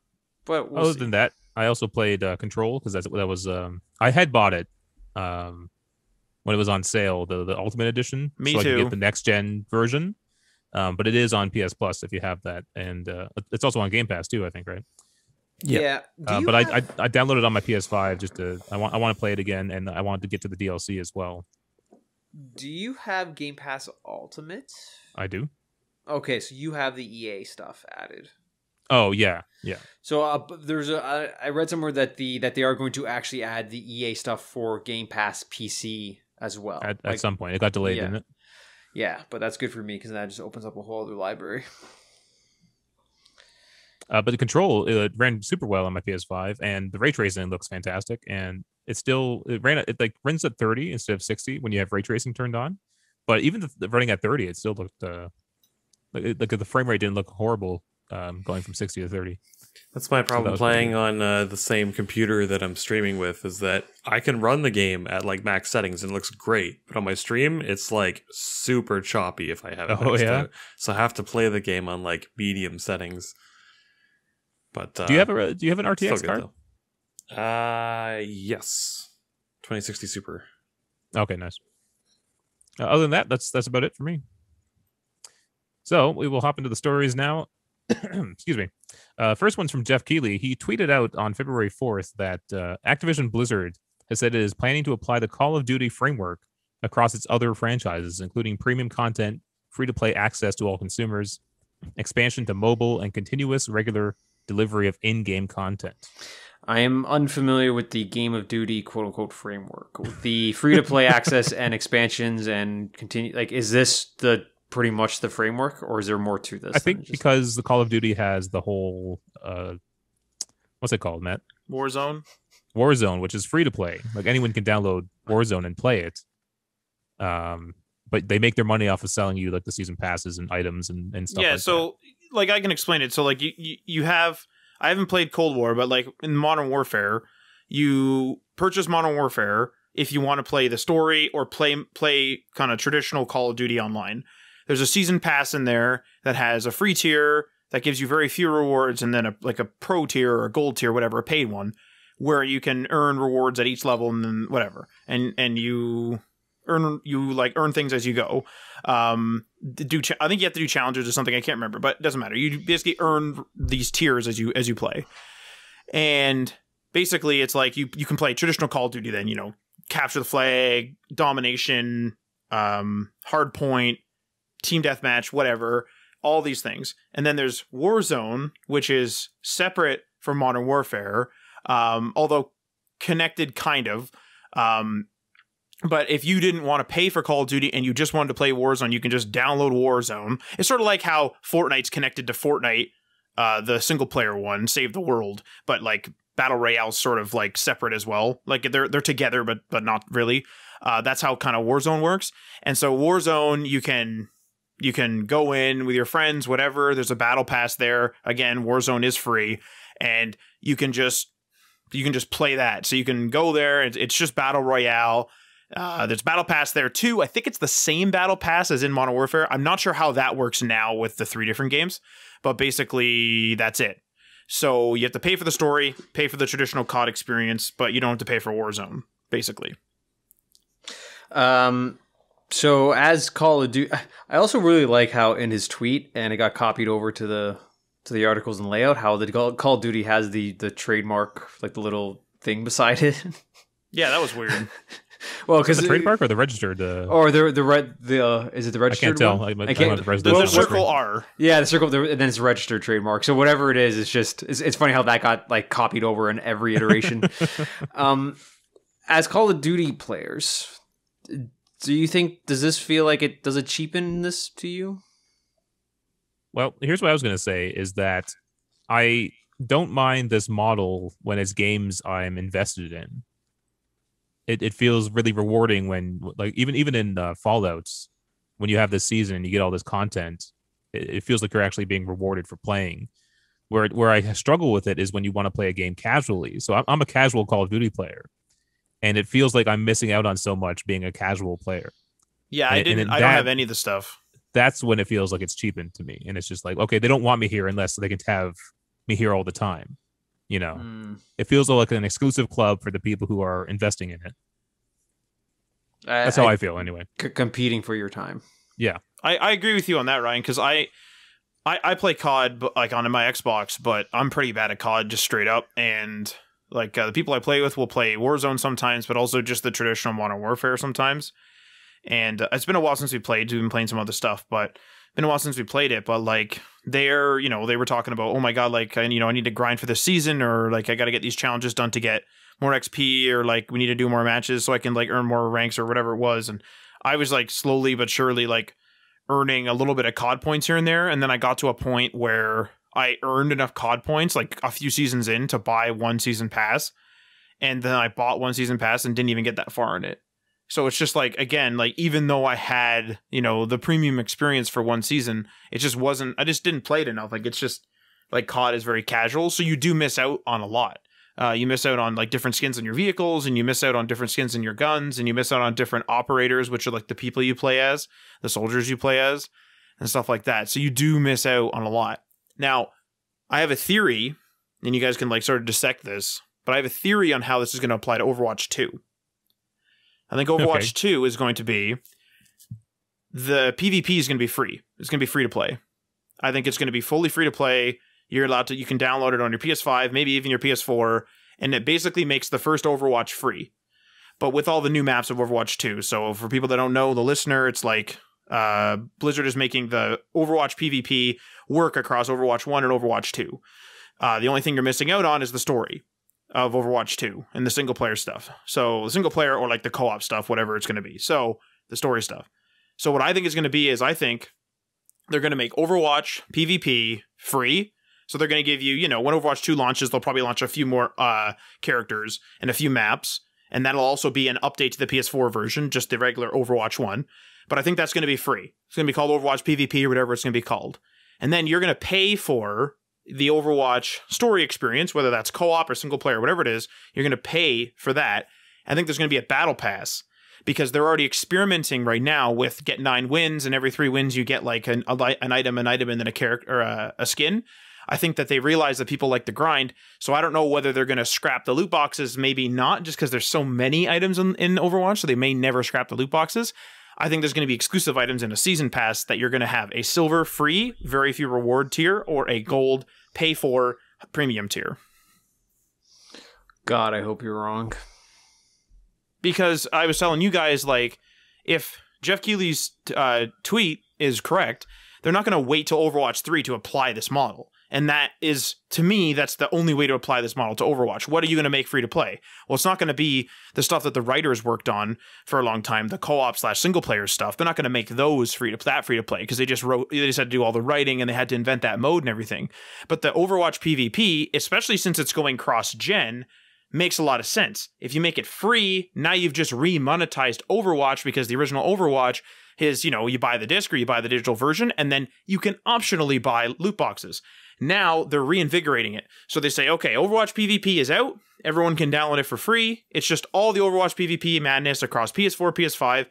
other than that, I also played Control because that was I had bought it when it was on sale, the Ultimate Edition. Me so too. I could get the next gen version, but it is on PS Plus if you have that, and it's also on Game Pass too, I think, right? Yeah. But I downloaded it on my PS5 just to I want to play it again, and I wanted to get to the DLC as well. Do you have Game Pass Ultimate? I do. Okay, so you have the EA stuff added. Oh yeah. So I read somewhere that they are going to actually add the EA stuff for Game Pass PC as well. At some point, it got delayed, didn't it? Yeah, but that's good for me because that just opens up a whole other library. But the Control, it ran super well on my PS5, and the ray tracing looks fantastic. And it runs at 30 instead of 60 when you have ray tracing turned on. But even running at 30, it still looked like the frame rate didn't look horrible going from 60 to 30. That's my problem playing on the same computer that I'm streaming with, is that I can run the game at like max settings and it looks great, but on my stream it's like super choppy if I have it maxed out. So I have to play the game on like medium settings. But do you have an RTX card? Yes, 2060 Super. Okay, nice. Other than that, that's about it for me. So we will hop into the stories now. Excuse me. First one's from Jeff Keighley. He tweeted out on February 4th that Activision-Blizzard has said it is planning to apply the Call of Duty framework across its other franchises, including premium content, free-to-play access to all consumers, expansion to mobile, and continuous regular delivery of in-game content. I am unfamiliar with the Game of Duty quote-unquote framework. The free-to-play access and expansions and continue, like, is this pretty much the framework, or is there more to this? I think because the Call of Duty has the whole what's it called, Matt? Warzone, which is free to play. Like anyone can download Warzone and play it. But they make their money off of selling you like the season passes and items and stuff. Yeah, so like I can explain it. So like you have, I haven't played Cold War, but like in Modern Warfare, you purchase Modern Warfare if you want to play the story or play kind of traditional Call of Duty online. There's a season pass in there that has a free tier that gives you very few rewards, and then a pro tier or a gold tier, whatever, a paid one, where you can earn rewards at each level and then whatever, and you earn things as you go. I think you have to do challenges or something. I can't remember, but it doesn't matter. You basically earn these tiers as you play, and basically it's like you can play traditional Call of Duty. Then capture the flag, domination, hard point, team deathmatch, whatever, all these things. And then there's Warzone, which is separate from Modern Warfare, although connected kind of. But if you didn't want to pay for Call of Duty and you just wanted to play Warzone, you can just download Warzone. It's sort of like how Fortnite's connected to Fortnite, the single player one, Save the World, but like Battle Royale's sort of like separate as well. Like they're together, but not really. That's how kind of Warzone works. And so Warzone, you can go in with your friends, whatever. There's a battle pass there. Again, Warzone is free, and you can just play that. So you can go there. It's just Battle Royale. There's Battle Pass there too. I think it's the same Battle Pass as in Modern Warfare. I'm not sure how that works now with the 3 different games, but basically that's it. So you have to pay for the story, pay for the traditional COD experience, but you don't have to pay for Warzone, basically. So as Call of Duty, I also really like how in his tweet, and it got copied over to to the articles and layout, how the Call of Duty has the trademark, like the little thing beside it. Yeah, that was weird. Well, because the trademark or the registered, or is it the registered? I can't tell. One? I can't. The circle R. Yeah, the circle, and then it's a registered trademark. So whatever it is, it's funny how that got like copied over in every iteration. As Call of Duty players, does this feel like does it cheapen this to you? Well, here's what I was going to say is that I don't mind this model when it's games I'm invested in. It feels really rewarding when, like, even in Fallouts, when you have this season and you get all this content, it feels like you're actually being rewarded for playing. Where I struggle with it is when you want to play a game casually. So I'm a casual Call of Duty player, and it feels like I'm missing out on so much being a casual player. Yeah, I don't have any of the stuff. That's when it feels like it's cheapened to me, and it's just like, okay, they don't want me here unless they can have me here all the time. You know, It feels like an exclusive club for the people who are investing in it. That's how I feel anyway. Competing for your time. Yeah. I agree with you on that, Ryan, because I play COD like on my Xbox, but I'm pretty bad at COD just straight up. And like the people I play with will play Warzone sometimes, but also just the traditional Modern Warfare sometimes. And it's been a while since we played. We've been playing some other stuff, but been a while since we played it. But like they were talking about, oh my god, like I need to grind for this season, or like I got to get these challenges done to get more XP, or like we need to do more matches so I can like earn more ranks or whatever it was. And I was like slowly but surely like earning a little bit of COD points here and there, and then I got to a point where I earned enough COD points like a few seasons in to buy one season pass, and then I bought one season pass and didn't even get that far in it. So it's just like, again, like even though I had, the premium experience for one season, it just wasn't, I just didn't play it enough. Like it's just like COD is very casual. So you do miss out on a lot. You miss out on like different skins on your vehicles, and you miss out on different skins in your guns, and you miss out on different operators, which are like the people you play as, the soldiers you play as, and stuff like that. So you do miss out on a lot. Now, I have a theory, and you guys can like sort of dissect this, but I have a theory on how this is going to apply to Overwatch 2. I think Overwatch 2 is going to be, the PvP is going to be free. It's going to be free to play. I think it's going to be fully free to play. You can download it on your PS5, maybe even your PS4, and it basically makes the first Overwatch free. But with all the new maps of Overwatch 2. So for people that don't know, the listener, it's like Blizzard is making the Overwatch PvP work across Overwatch 1 and Overwatch 2. The only thing you're missing out on is the story of Overwatch 2 and the single player stuff. So the single player or like the co-op stuff, whatever it's going to be. So the story stuff. So what I think is going to be is I think they're going to make Overwatch PvP free. So they're going to give you, when Overwatch 2 launches, they'll probably launch a few more characters and a few maps. And that'll also be an update to the PS4 version, just the regular Overwatch 1. But I think that's going to be free. It's going to be called Overwatch PvP or whatever it's going to be called. And then you're going to pay for the Overwatch story experience, whether that's co-op or single player, whatever it is, you're going to pay for that. I think there's going to be a battle pass because they're already experimenting right now with get 9 wins, and every 3 wins you get like an item, and then a character or a skin. I think that they realize that people like the grind, so I don't know whether they're going to scrap the loot boxes, maybe not, just because there's so many items in Overwatch, so they may never scrap the loot boxes. I think there's going to be exclusive items in a season pass that you're going to have a silver free, very few reward tier, or a gold pay for premium tier. God, I hope you're wrong. Because I was telling you guys, like, if Jeff Keighley's tweet is correct, they're not going to wait till Overwatch 3 to apply this model. And that is, to me, that's the only way to apply this model to Overwatch. What are you going to make free to play? Well, it's not going to be the stuff that the writers worked on for a long time, the co-op / single player stuff. They're not going to make those free to play because they just had to do all the writing and they had to invent that mode and everything. But the Overwatch PvP, especially since it's going cross-gen, makes a lot of sense. If you make it free, now you've just re-monetized Overwatch, because the original Overwatch is, you buy the disc or you buy the digital version, and then you can optionally buy loot boxes. Now they're reinvigorating it. So they say, okay, Overwatch PvP is out. Everyone can download it for free. It's just all the Overwatch PvP madness across PS4, PS5.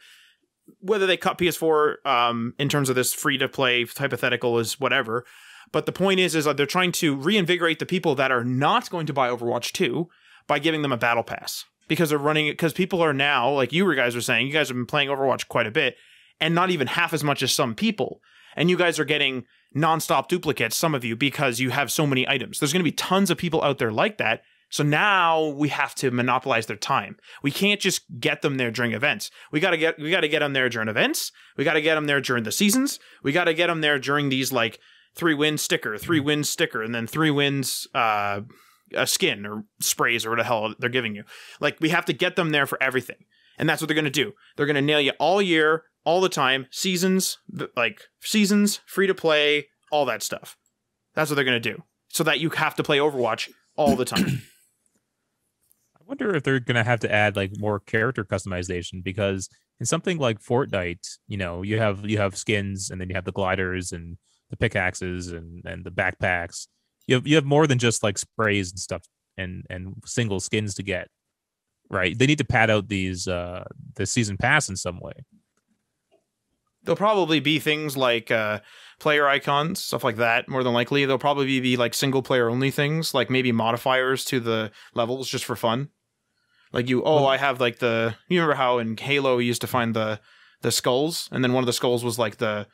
Whether they cut PS4 in terms of this free-to-play hypothetical is whatever. But the point is that they're trying to reinvigorate the people that are not going to buy Overwatch 2 by giving them a battle pass. Because they're running it, because people are now, like you guys were saying, you guys have been playing Overwatch quite a bit, and not even half as much as some people. And you guys are getting nonstop duplicates, some of you, because you have so many items. There's going to be tons of people out there like that. So now we have to monopolize their time. We can't just get them there during events. We got to get them there during events. We got to get them there during the seasons. We got to get them there during these like 3-win sticker, and then 3 wins a skin or sprays or what the hell they're giving you. Like, we have to get them there for everything. And that's what they're going to do. They're going to nail you all year, all the time, seasons, free to play, all that stuff. That's what they're going to do. So that you have to play Overwatch all the time. I wonder if they're going to have to add like more character customization, because in something like Fortnite, you know, you have skins, and then you have the gliders and the pickaxes and the backpacks. You have more than just like sprays and stuff and single skins to get. Right. They need to pad out the season pass in some way. There'll probably be things like player icons, stuff like that, more than likely. There'll probably be like single player only things, like maybe modifiers to the levels just for fun. Like I have like you remember how in Halo you used to find the skulls, and then one of the skulls was like the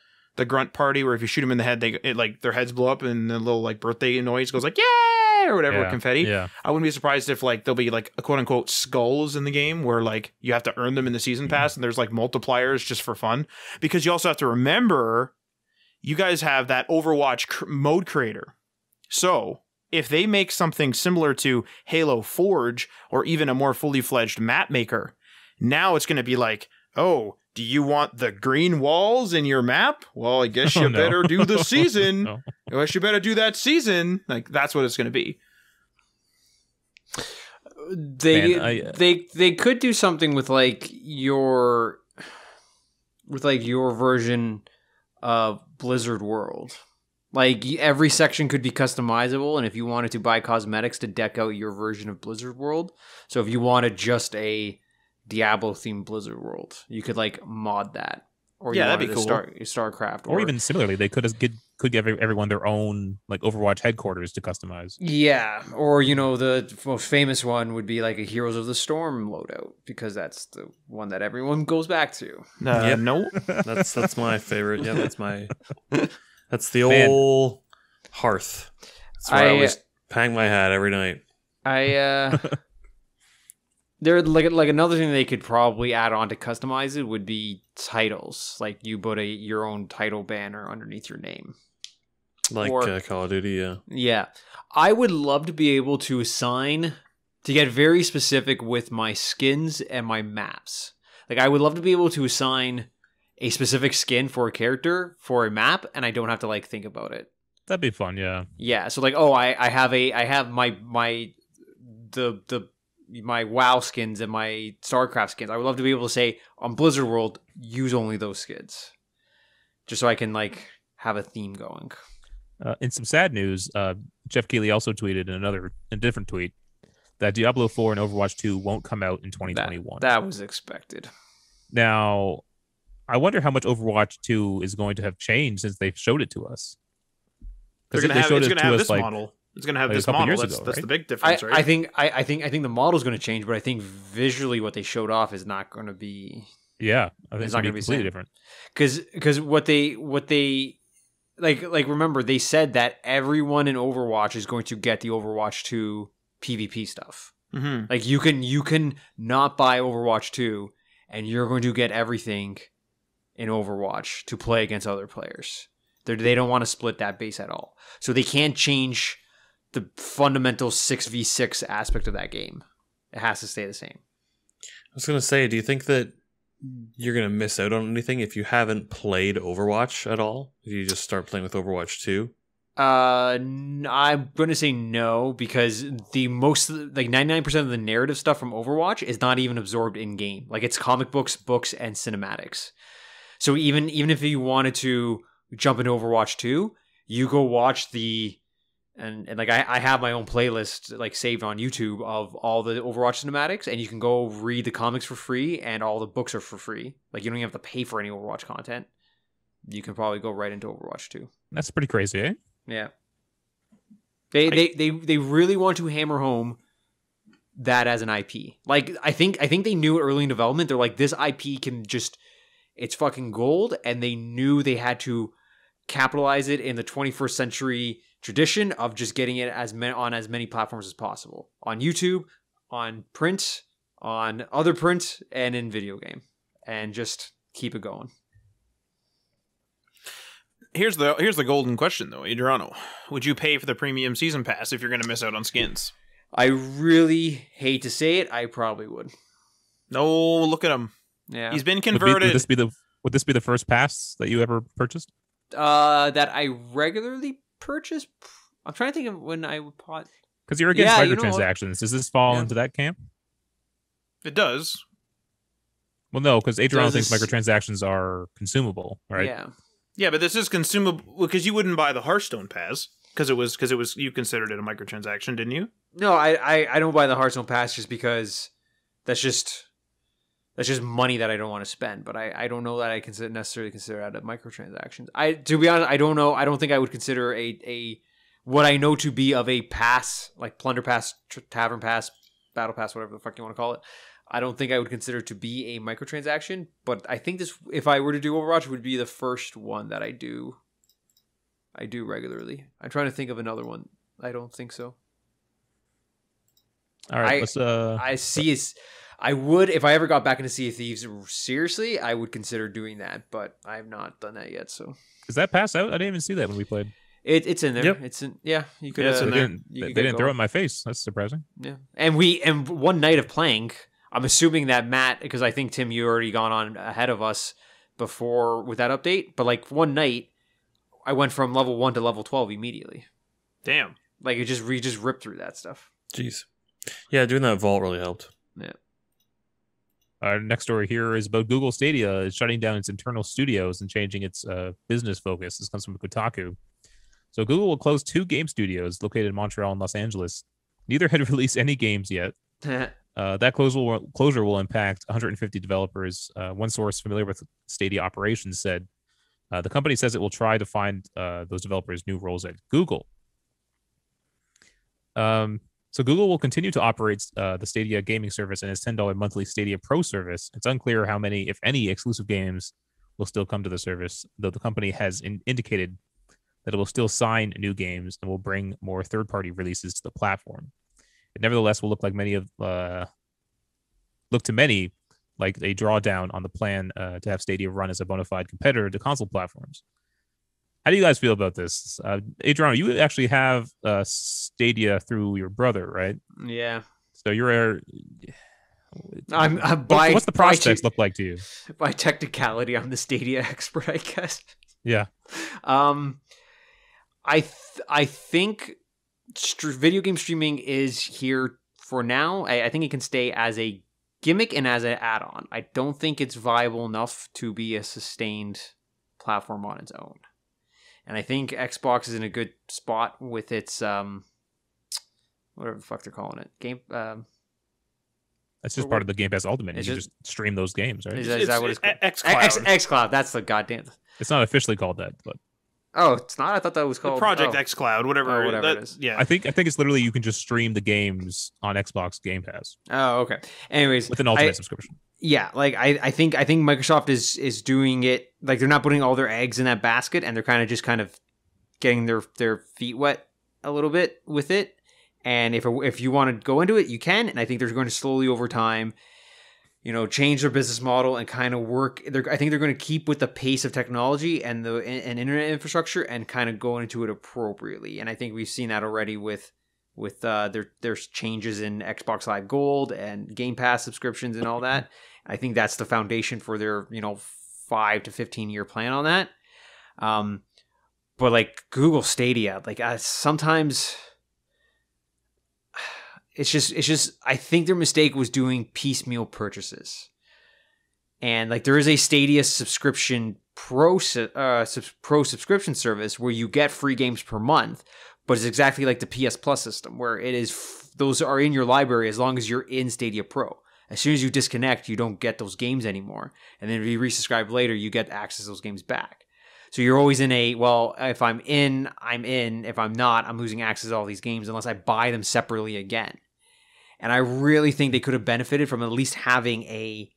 grunt party, where if you shoot them in the head, their heads blow up, and the little like birthday noise goes like, yay, or whatever, confetti. Yeah. I wouldn't be surprised if like there'll be like a quote unquote skulls in the game where like you have to earn them in the season pass, and there's like multipliers just for fun. Because you also have to remember, you guys have that Overwatch mode creator. So if they make something similar to Halo Forge, or even a more fully fledged map maker, now it's going to be like, oh, do you want the green walls in your map? Well, I guess you better do the season. No. I guess you better do that season. Like, that's what it's going to be. They could do something with like your version of Blizzard World. Like, every section could be customizable, and if you wanted to buy cosmetics to deck out your version of Blizzard World, so if you wanted just a Diablo-themed Blizzard World, you could like mod that. Or yeah, that'd be cool. StarCraft, or even similarly, they could give everyone their own like Overwatch headquarters to customize. Yeah, or the most famous one would be like a Heroes of the Storm loadout, because that's the one that everyone goes back to. No, that's my favorite. Yeah, that's the old Hearth. That's where I always hang my hat every night. There, like another thing they could probably add on to customize it would be titles. Like, you put your own title banner underneath your name. Like Call of Duty, yeah. Yeah. I would love to be able to get very specific with my skins and my maps. Like, I would love to be able to assign a specific skin for a character for a map, and I don't have to like think about it. That'd be fun, yeah. Yeah. So like, I have my WoW skins and my StarCraft skins. I would love to be able to say on Blizzard World, use only those skins, just so I can like have a theme going. In some sad news, Jeff Keighley also tweeted in a different tweet that Diablo 4 and Overwatch 2 won't come out in 2021. That was expected. Now, I wonder how much Overwatch 2 is going to have changed since they showed it to us. It's going to have this model. It's going to have this model. That's the big difference, right? I think the model's going to change, but I think visually what they showed off is not going to be. Yeah, I think it's not going to be completely different. Because what they like remember, they said that everyone in Overwatch is going to get the Overwatch 2 PvP stuff. Mm-hmm. Like, you can not buy Overwatch 2, and you're going to get everything in Overwatch to play against other players. They don't want to split that base at all, so they can't change the fundamental 6v6 aspect of that game. It has to stay the same. I was gonna say, do you think that you're gonna miss out on anything if you haven't played Overwatch at all? If you just start playing with Overwatch 2? I'm gonna say no, because the most, like 99% of the narrative stuff from Overwatch is not even absorbed in game. Like, it's comic books, and cinematics. So even if you wanted to jump into Overwatch 2, you go watch and like I have my own playlist like saved on YouTube of all the Overwatch cinematics, and you can go read the comics for free, and all the books are for free. Like, you don't even have to pay for any Overwatch content. You can probably go right into Overwatch 2. That's pretty crazy, eh? Yeah. They really want to hammer home that as an IP. Like, I think they knew it early in development. They're like, this IP can just, it's fucking gold, and they knew they had to capitalize it in the 21st century tradition of just getting it on as many platforms as possible, on YouTube, on print, on other print, and in video game, and just keep it going. Here's the golden question though, Adriano. Would you pay for the premium season pass if you're going to miss out on skins? I really hate to say it, I probably would. No, look at him. Yeah, He's been converted. Would this be the first pass that you ever purchased? That I regularly purchase. I'm trying to think of when I would pot. Because you're against microtransactions. Does this fall into that camp? It does. Well, no, because Adriano thinks microtransactions are consumable, right? Yeah. Yeah, but this is consumable because you wouldn't buy the Hearthstone Pass because it was you considered it a microtransaction, didn't you? No, I don't buy the Hearthstone Pass just because that's just money that I don't want to spend. But I don't know that I necessarily consider that a microtransaction. To be honest, I don't know. I don't think I would consider a what I know to be of a pass, like Plunder Pass, Tavern Pass, Battle Pass, whatever the fuck you want to call it. I don't think I would consider it to be a microtransaction, but I think this, if I were to do Overwatch, would be the first one that I do regularly. I'm trying to think of another one. I don't think so. All right, I would, if I ever got back into Sea of Thieves seriously, I would consider doing that, but I have not done that yet. So is that pass out? I didn't even see that when we played. It's in there. Yep. It's in. Yeah, you could. Yeah, it's in there. They didn't throw it in my face. That's surprising. Yeah, and one night of playing. I'm assuming that Matt, because I think Tim, you already gone on ahead of us before with that update. But like one night, I went from level 1 to level 12 immediately. Damn! Like we just ripped through that stuff. Jeez, yeah, doing that vault really helped. Yeah. Our next story here is about Google Stadia is shutting down its internal studios and changing its business focus. This comes from Kotaku. So Google will close 2 game studios located in Montreal and Los Angeles. Neither had released any games yet. That closure will impact 150 developers. One source familiar with Stadia operations said the company says it will try to find those developers new roles at Google. So Google will continue to operate the Stadia gaming service and its $10 monthly Stadia Pro service. It's unclear how many, if any, exclusive games will still come to the service, though the company has indicated that it will still sign new games and will bring more third-party releases to the platform. It nevertheless will look to many like a drawdown on the plan to have Stadia run as a bona fide competitor to console platforms. How do you guys feel about this? Adriano, you actually have Stadia through your brother, right? Yeah. So you're what's the prospects look like to you? By technicality, I'm the Stadia expert, I guess. Yeah. I think video game streaming is here for now. I think it can stay as a gimmick and as an add-on. I don't think it's viable enough to be a sustained platform on its own. And I think Xbox is in a good spot with its whatever the fuck they're calling it. That's just part of the Game Pass Ultimate. You just stream those games, right? Is that what it's called? XCloud. XCloud. That's the goddamn. It's not officially called that, but oh, it's not. I thought that was called Project XCloud, whatever. Whatever it is. Yeah, I think it's literally you can just stream the games on Xbox Game Pass. Oh, okay. Anyways, with an Ultimate subscription. Yeah, like I think Microsoft is doing it like they're not putting all their eggs in that basket, and they're kind of getting their feet wet a little bit with it. And if you want to go into it, you can. And I think they're going to slowly over time, change their business model and kind of work. I think they're going to keep with the pace of technology and internet infrastructure and kind of go into it appropriately. And I think we've seen that already with there's changes in Xbox Live Gold and Game Pass subscriptions and all that. I think that's the foundation for their 5 to 15 year plan on that. But like Google Stadia, like sometimes it's just I think their mistake was doing piecemeal purchases. And like there is a Stadia subscription pro subscription service where you get free games per month, but it's exactly like the PS Plus system where it is those are in your library as long as you're in Stadia Pro. As soon as you disconnect, you don't get those games anymore. And then if you resubscribe later, you get access to those games back. So you're always in if I'm in, I'm in. If I'm not, I'm losing access to all these games unless I buy them separately again. And I really think they could have benefited from at least having a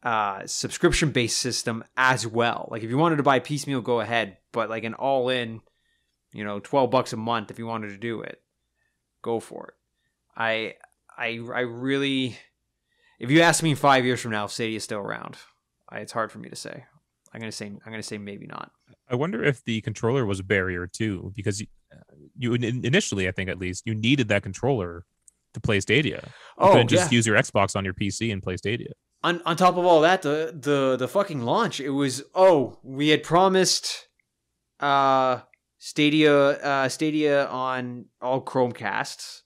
subscription-based system as well. Like if you wanted to buy piecemeal, go ahead, but like an all-in, $12 a month if you wanted to do it, go for it. I really, if you ask me 5 years from now if Stadia is still around, it's hard for me to say. I'm gonna say maybe not. I wonder if the controller was a barrier too, because you initially, I think at least, you needed that controller to play Stadia. You couldn't just use your Xbox on your PC and play Stadia. On top of all that, the fucking launch, it was, we had promised Stadia on all Chromecasts.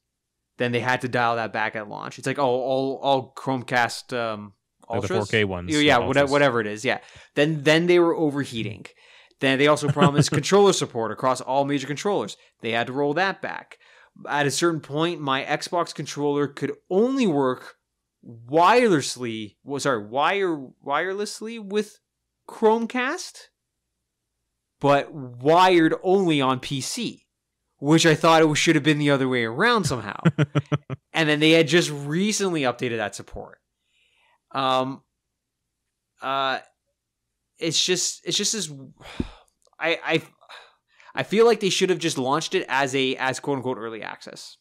Then they had to dial that back at launch. It's like, all Chromecast Ultras? The 4K ones. Yeah, whatever it is, yeah. Then they were overheating. Then they also promised controller support across all major controllers. They had to roll that back. At a certain point, my Xbox controller could only work wirelessly with Chromecast, but wired only on PC, which I thought it should have been the other way around somehow. And then they had just recently updated that support. It's just this. I feel like they should have just launched it as quote unquote early access.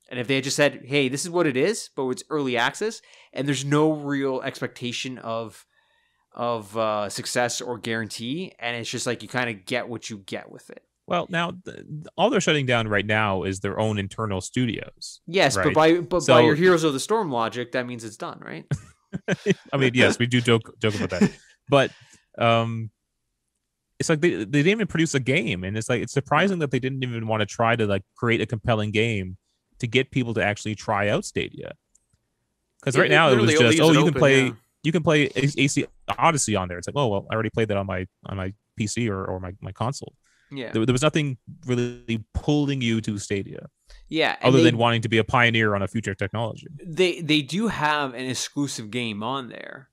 And if they had just said, hey, this is what it is, but it's early access, and there's no real expectation of success or guarantee, and it's just like you kind of get what you get with it. Well, now all they're shutting down right now is their own internal studios. Yes, right? but by your Heroes of the Storm logic, that means it's done, right? I mean, yes, we do joke about that, but it's like they didn't even produce a game, and it's like it's surprising that they didn't even want to try to like create a compelling game to get people to actually try out Stadia. Because right now it was just you can play AC Odyssey on there. It's like, oh well, I already played that on my PC or my console. Yeah, there was nothing really pulling you to Stadia. Yeah, other than wanting to be a pioneer on a future technology. They do have an exclusive game on there.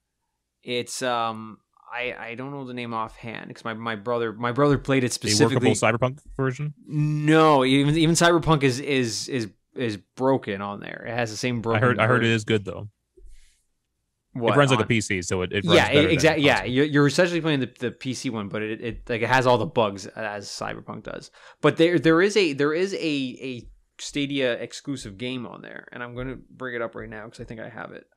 It's I don't know the name offhand because my brother played it specifically. A workable Cyberpunk version? No, even Cyberpunk is broken on there. It has the same broken. I heard it is good though. It runs like a PC, so it runs better exactly. Yeah, you're essentially playing the PC one, but it has all the bugs as Cyberpunk does. But there is a Stadia exclusive game on there, and I'm going to bring it up right now because I think I have it.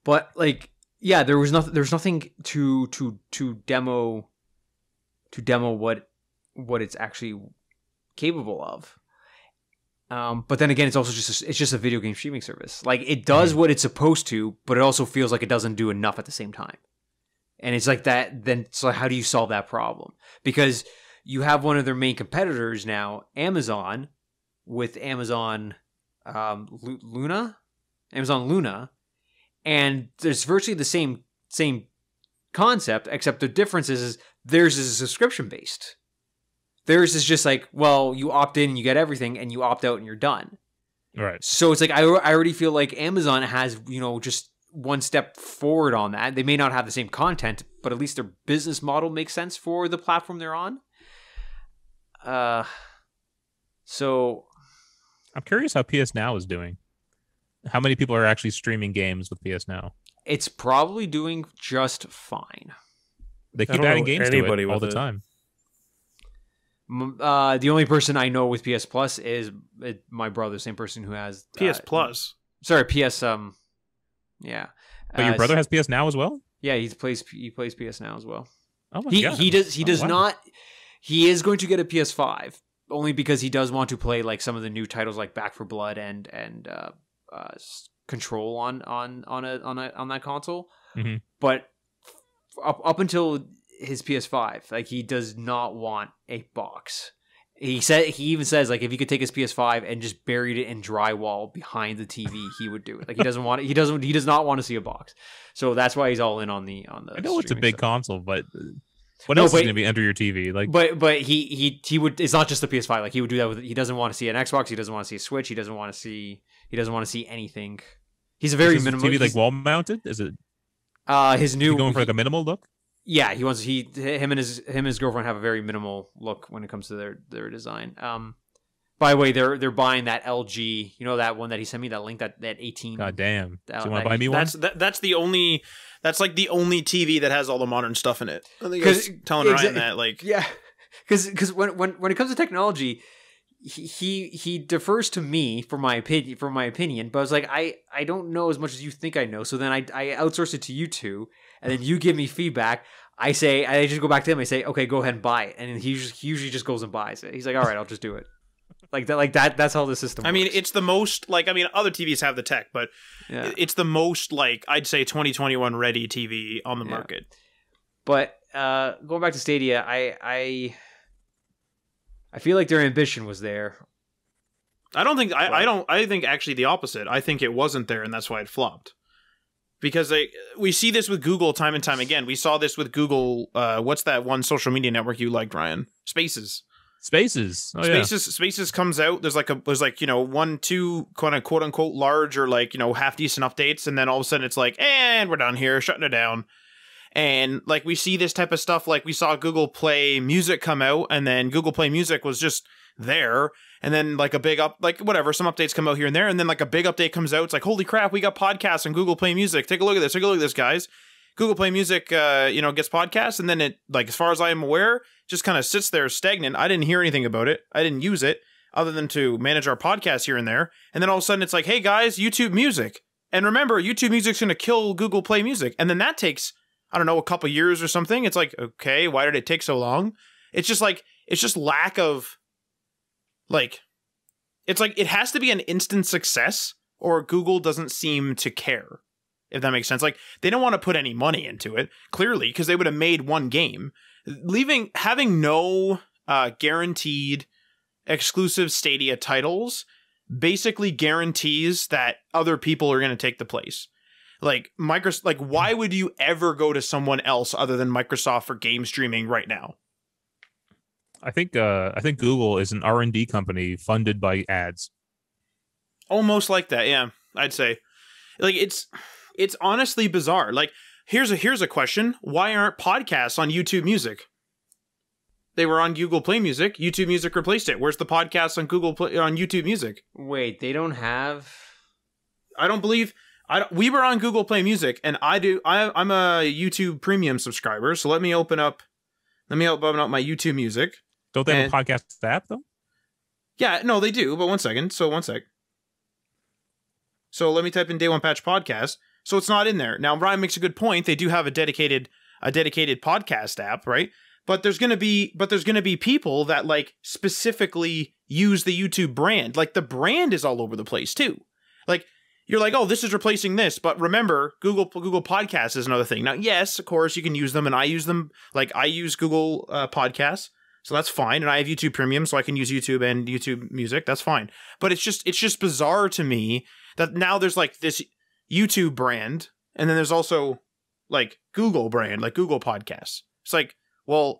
But like, yeah, there's nothing to demo what it's actually capable of. But then again, it's also just a video game streaming service. Like it does what it's supposed to, but it also feels like it doesn't do enough at the same time. And it's like that. Then so how do you solve that problem? Because you have one of their main competitors now, Amazon, with Amazon Luna, and there's virtually the same concept, except the difference is theirs is subscription based. Theirs is just like, well, you opt in and you get everything, and you opt out and you're done. Right. So it's like I already feel like Amazon has just one step forward on that. They may not have the same content, but at least their business model makes sense for the platform they're on. So I'm curious how PS Now is doing. How many people are actually streaming games with PS Now? It's probably doing just fine. They keep adding games to it all the time. The only person I know with PS Plus is my brother, same person who has PS Plus. Sorry, PS. Yeah. But your brother has PS Now as well? Yeah, he plays PS Now as well. Oh my god. He does not. He is going to get a PS5 only because he does want to play like some of the new titles like Back 4 Blood and Control on that console. Mm-hmm. But up until his PS5, like he does not want a box. He even says like if he could take his PS5 and just buried it in drywall behind the TV, he would do it. Like he does not want to see a box. So that's why he's all in on the. I know it's a big console, but what else is going to be under your TV? Like, but he would. It's not just the PS5. Like he would do that with. He doesn't want to see an Xbox. He doesn't want to see a Switch. He doesn't want to see anything. He's a very minimal. TV like wall mounted? Is it? His new. Going for like a minimal look. Yeah, him and his girlfriend have a very minimal look when it comes to their design. By the way, they're buying that LG. You know that one that he sent me, that link, that 18. God damn. Do you want that- to buy me one? That's the only. That's like the only TV that has all the modern stuff in it. I think I was telling Ryan that, like, yeah, because when it comes to technology, he defers to me for my opinion. But I was like, I don't know as much as you think I know. So then I outsource it to you two, and then you give me feedback. I just go back to him. I say, okay, go ahead and buy it, and he usually just goes and buys it. He's like, all right, I'll just do it. Like that. That's how the system works. I mean, it's the most, like, I mean, other TVs have the tech, but Yeah. it's the most, like, I'd say 2021 ready TV on the market. But going back to Stadia, I feel like their ambition was there. I don't think I think actually the opposite. I think it wasn't there, and that's why it flopped. Because we see this with Google time and time again. We saw this with Google. What's that one social media network you liked, Ryan? Spaces. Spaces. Oh, yeah. Spaces comes out. There's like 1, 2 kind of quote unquote large or like, half decent updates, and then all of a sudden it's like, and we're done here, shutting it down. And like we see this type of stuff, like we saw Google Play Music come out, and then Google Play Music was just there, and then like a big some updates come out here and there, and then like a big update comes out. It's like, holy crap, we got podcasts on Google Play Music. Take a look at this, guys. Google Play Music, gets podcasts, and then it, like, as far as I am aware, just kind of sits there stagnant. I didn't hear anything about it. I didn't use it other than to manage our podcast here and there. And then all of a sudden it's like, hey guys, YouTube Music. And remember, YouTube Music's going to kill Google Play Music. And then that takes, I don't know, a couple years or something. It's like, okay, why did it take so long? It's just lack of, like, it's like, it has to be an instant success or Google doesn't seem to care. If that makes sense. Like, they don't want to put any money into it, clearly, because they would have made one game. Having no guaranteed exclusive Stadia titles basically guarantees that other people are going to take the place. Like, why would you ever go to someone else other than Microsoft for game streaming right now? I think Google is an R&D company funded by ads. Almost like that, yeah. I'd say, like, it's honestly bizarre. Like, here's a question: why aren't podcasts on YouTube Music? They were on Google Play Music. YouTube Music replaced it. Where's the podcast on on YouTube Music? Wait, they don't have. We were on Google Play Music, and I'm a YouTube Premium subscriber. So let me open up my YouTube Music. Don't they have a podcast app though? Yeah, no, they do. But one second. So let me type in Day One Patch Podcast. So it's not in there. Now, Ryan makes a good point. They do have a dedicated podcast app, right? But there's gonna be people that like specifically use the YouTube brand. Like, the brand is all over the place too. Like, you're like, oh, this is replacing this, but remember, Google Podcasts is another thing. Now, yes, of course, you can use them, and I use them. Like, I use Google Podcasts, so that's fine, and I have YouTube Premium, so I can use YouTube and YouTube Music. That's fine. But it's just bizarre to me that now there's like this YouTube brand, and then there's also like Google brand, like Google Podcasts. It's like, well,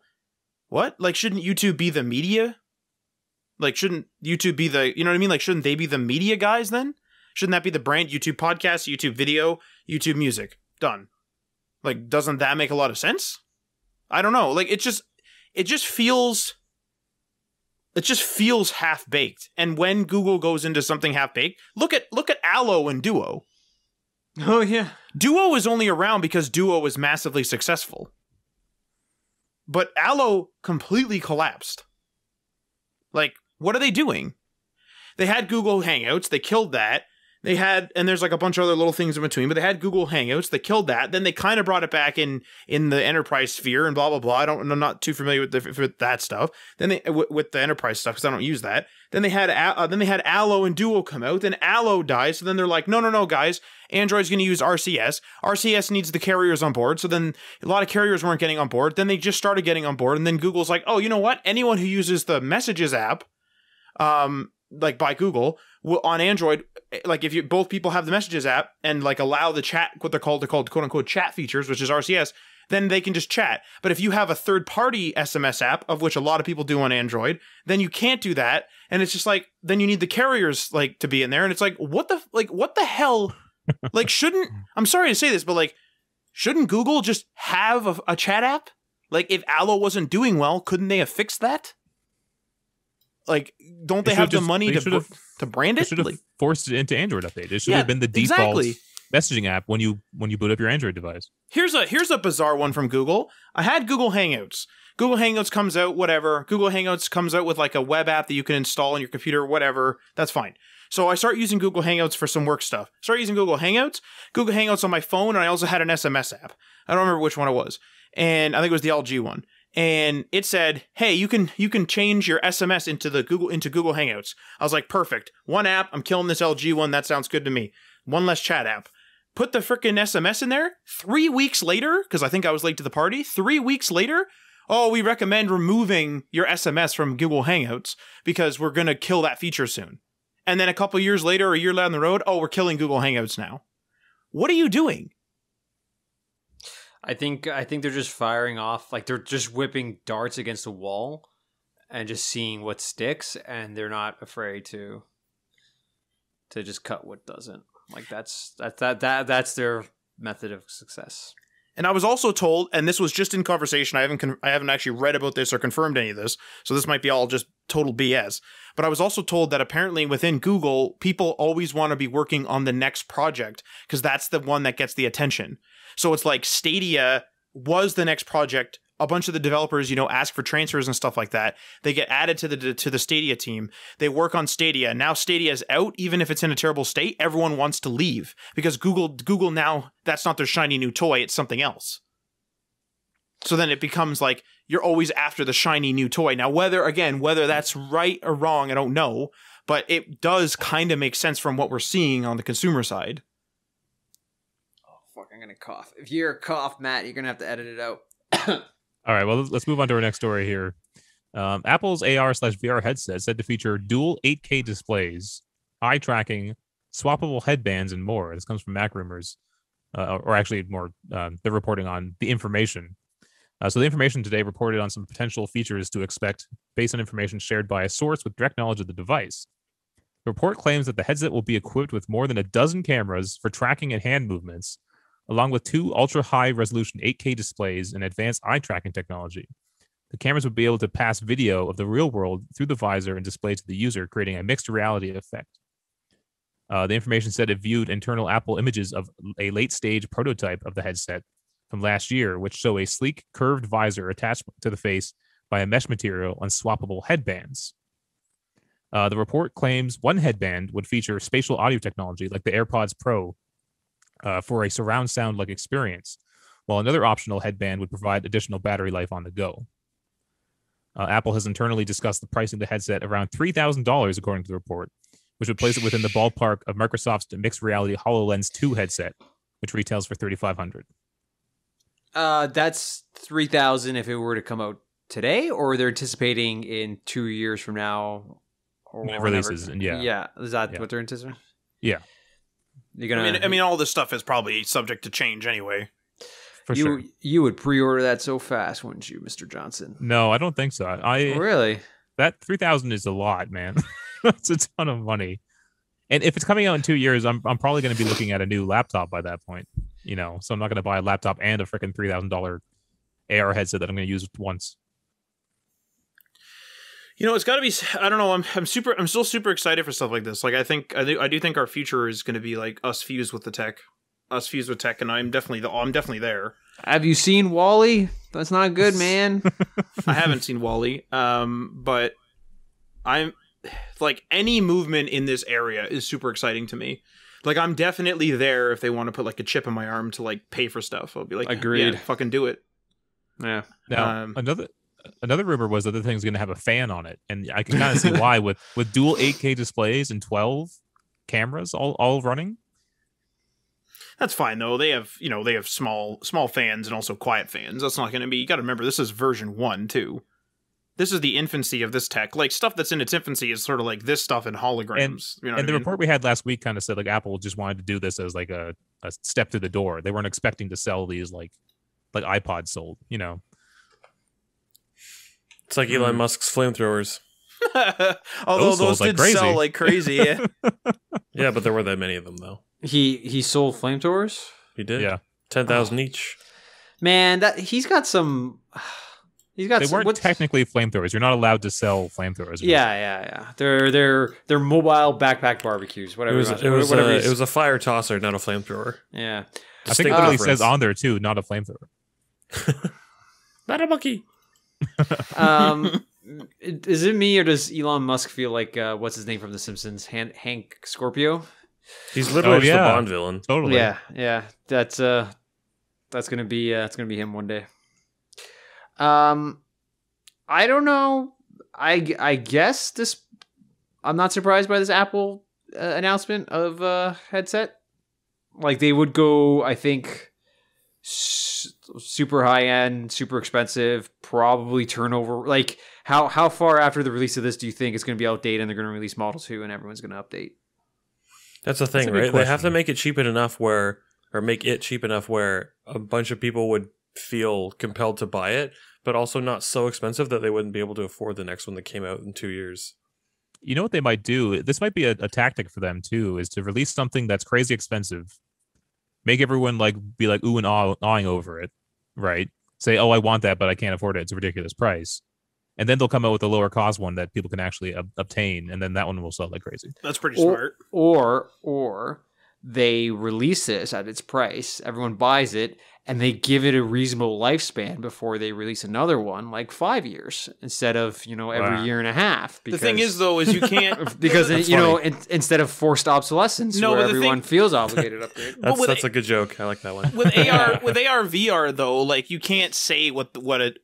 what? Like, shouldn't YouTube be the media? Like, shouldn't YouTube be the, you know what I mean? Like, shouldn't they be the media guys then? Shouldn't that be the brand? YouTube Podcasts, YouTube Video, YouTube Music. Done. Like, doesn't that make a lot of sense? I don't know. Like, it just feels half-baked. And when Google goes into something half-baked, look at Allo and Duo. Oh, yeah. Duo is only around because Duo was massively successful. But Allo completely collapsed. Like, what are they doing? They had Google Hangouts. They killed that. And there's like a bunch of other little things in between, but they had Google Hangouts. They killed that. Then they kind of brought it back in the enterprise sphere and blah, blah, blah. I'm not too familiar with that stuff. Then with the enterprise stuff, because I don't use that. Then they had Allo and Duo come out. Then Allo dies. So then they're like, no, guys. Android's going to use RCS. RCS needs the carriers on board. So then a lot of carriers weren't getting on board. Then they just started getting on board. And then Google's like, oh, you know what? Anyone who uses the Messages app, like by Google on Android, like if both people have the Messages app and like allow the chat, what they're called quote unquote chat features, which is RCS, then they can just chat. But if you have a third party SMS app, of which a lot of people do on Android, then you can't do that. And it's just like, then you need the carriers like to be in there. And it's like, what the hell? Like, I'm sorry to say this, but like, shouldn't Google just have a chat app? Like, if Allo wasn't doing well, couldn't they have fixed that? Like, don't they have the money to brand it? Should have Like, forced it into Android update. It should have been the default messaging app when you boot up your Android device. Here's a bizarre one from Google. I had Google Hangouts. Google Hangouts comes out, whatever. Google Hangouts comes out with like a web app that you can install on your computer, whatever. That's fine. So I start using Google Hangouts for some work stuff. Start using Google Hangouts on my phone, and I also had an SMS app. I don't remember which one it was. And I think it was the LG one. And it said, hey, you can change your SMS into Google Hangouts. I was like, perfect. One app, I'm killing this LG one, that sounds good to me. One less chat app. Put the frickin' SMS in there. 3 weeks later, because I think I was late to the party, 3 weeks later, oh, we recommend removing your SMS from Google Hangouts because we're going to kill that feature soon. And then a couple years later, a year down the road, oh, we're killing Google Hangouts now. What are you doing? I think they're just firing off, like they're just whipping darts against a wall and just seeing what sticks, and they're not afraid to just cut what doesn't. Like that's their method of success. And I was also told, and this was just in conversation, I haven't actually read about this or confirmed any of this, so this might be all just total BS. But I was also told that apparently within Google, people always want to be working on the next project because that's the one that gets the attention. So it's like Stadia was the next project. A bunch of the developers, ask for transfers and stuff like that. They get added to the Stadia team. They work on Stadia. Now Stadia is out, even if it's in a terrible state. Everyone wants to leave because Google now, that's not their shiny new toy. It's something else. So then it becomes like you're always after the shiny new toy. Now, whether that's right or wrong, I don't know. But it does kind of make sense from what we're seeing on the consumer side. Oh, fuck, I'm going to cough. If you're a cough, Matt, you're going to have to edit it out. All right, well, let's move on to our next story here. Apple's AR/VR headset said to feature dual 8K displays, eye tracking, swappable headbands, and more. This comes from Mac Rumors, or actually more, they're reporting on the information. So the information today reported on some potential features to expect based on information shared by a source with direct knowledge of the device. The report claims that the headset will be equipped with more than a dozen cameras for tracking and hand movements, along with 2 ultra-high resolution 8K displays and advanced eye tracking technology. The cameras would be able to pass video of the real world through the visor and display to the user, creating a mixed reality effect. The information said it viewed internal Apple images of a late-stage prototype of the headset from last year, which show a sleek, curved visor attached to the face by a mesh material on swappable headbands. The report claims one headband would feature spatial audio technology like the AirPods Pro, for a surround sound-like experience, while another optional headband would provide additional battery life on the go. Apple has internally discussed the pricing of the headset around $3,000, according to the report, which would place it within the ballpark of Microsoft's mixed reality HoloLens 2 headset, which retails for $3,500. That's $3,000 if it were to come out today, or they're anticipating in 2 years from now, or releases. And yeah, is that what they're anticipating? Yeah. You're gonna, I mean, all this stuff is probably subject to change anyway. For sure. You would pre-order that so fast, wouldn't you, Mr. Johnson? No, I don't think so. Really? That $3,000 is a lot, man. That's a ton of money. And if it's coming out in 2 years, I'm probably going to be looking at a new laptop by that point. So I'm not going to buy a laptop and a freaking $3,000 AR headset that I'm going to use once. It's got to be. I don't know. I'm still super excited for stuff like this. Like I do think our future is going to be like us fused with tech, and I'm definitely there. Have you seen WALL-E? That's not good, man. I haven't seen WALL-E, but I'm like any movement in this area is super exciting to me. Like I'm definitely there if they want to put like a chip in my arm to like pay for stuff. I'll be like, agreed. Yeah, fucking do it. Yeah. Now another rumor was that the thing's going to have a fan on it, and I can kind of see why with dual 8K displays and 12 cameras all running. That's fine though. They have small fans and also quiet fans. That's not going to be. You got to remember this is version 1 too. This is the infancy of this tech. Like stuff that's in its infancy is sort of like this stuff in holograms. And the report we had last week kind of said like Apple just wanted to do this as like a step through the door. They weren't expecting to sell these like iPods sold. It's like Elon Musk's flamethrowers. Although those did sell like crazy. Yeah. Yeah, but there were that many of them though. He sold flamethrowers? He did. Yeah. 10,000 each. Man, he's got some He's got They weren't technically flamethrowers. You're not allowed to sell flamethrowers. Yeah. They're mobile backpack barbecues. Whatever. It was a fire tosser, not a flamethrower. Yeah. I think it literally says on there too, not a flamethrower. Not a monkey. Is it me or does Elon Musk feel like what's his name from The Simpsons? Hank Scorpio? He's literally just a Bond villain. Totally. Yeah. That's gonna be him one day. I don't know. I guess this. I'm not surprised by this Apple announcement of headset. Like they would go, I think, super high end, super expensive, probably turnover. Like how far after the release of this do you think it's going to be outdated and they're going to release Model 2 and everyone's going to update? That's the thing, right? They have to make it cheap enough where a bunch of people would feel compelled to buy it, but also not so expensive that they wouldn't be able to afford the next one that came out in 2 years. You know what they might do? This might be a tactic for them too, is to release something that's crazy expensive, make everyone be like ooh and awing over it, right? Say, oh, I want that, but I can't afford it. It's a ridiculous price. And then they'll come out with a lower cost one that people can actually obtain, and then that one will sell like crazy. That's pretty smart. Or they release this at its price, everyone buys it, and they give it a reasonable lifespan before they release another one, like 5 years instead of every year and a half. Because, the thing is, though, is you can't because instead of forced obsolescence, where everyone feels obligated to upgrade. That's a good joke. I like that one. With AR VR though, like you can't say what it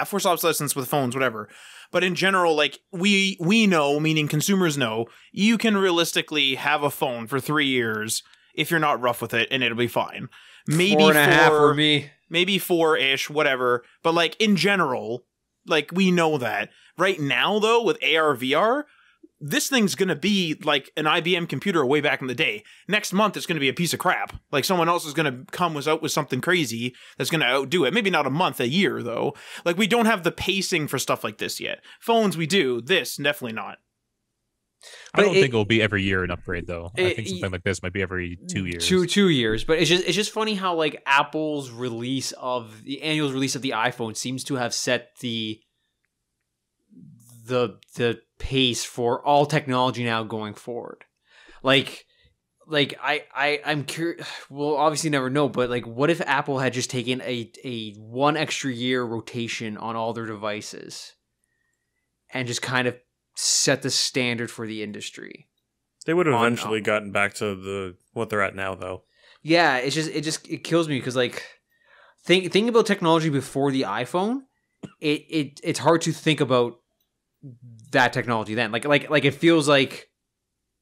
forced obsolescence with phones, whatever. But in general, like we know, meaning consumers know, you can realistically have a phone for 3 years if you're not rough with it, and it'll be fine. Maybe 4.5 for me. Maybe 4-ish, whatever. But like in general, like we know that. Right now, though, with AR VR, this thing's gonna be like an IBM computer way back in the day. Next month, it's gonna be a piece of crap. Like someone else is gonna come out with something crazy that's gonna outdo it. Maybe not a month, a year, though. Like we don't have the pacing for stuff like this yet. Phones, we do. This, definitely not. I don't think it'll be every year an upgrade, though. I think something like this might be every 2 years. 2 years, but it's just funny how like Apple's annual release of the iPhone seems to have set the pace for all technology now going forward. I'm curious. We'll obviously never know, but like, what if Apple had just taken a 1 extra year rotation on all their devices and just kind of set the standard for the industry? They would have eventually gotten back to what they're at now, though. Yeah, it kills me because like thinking about technology before the iPhone, it's hard to think about that technology then. Like it feels like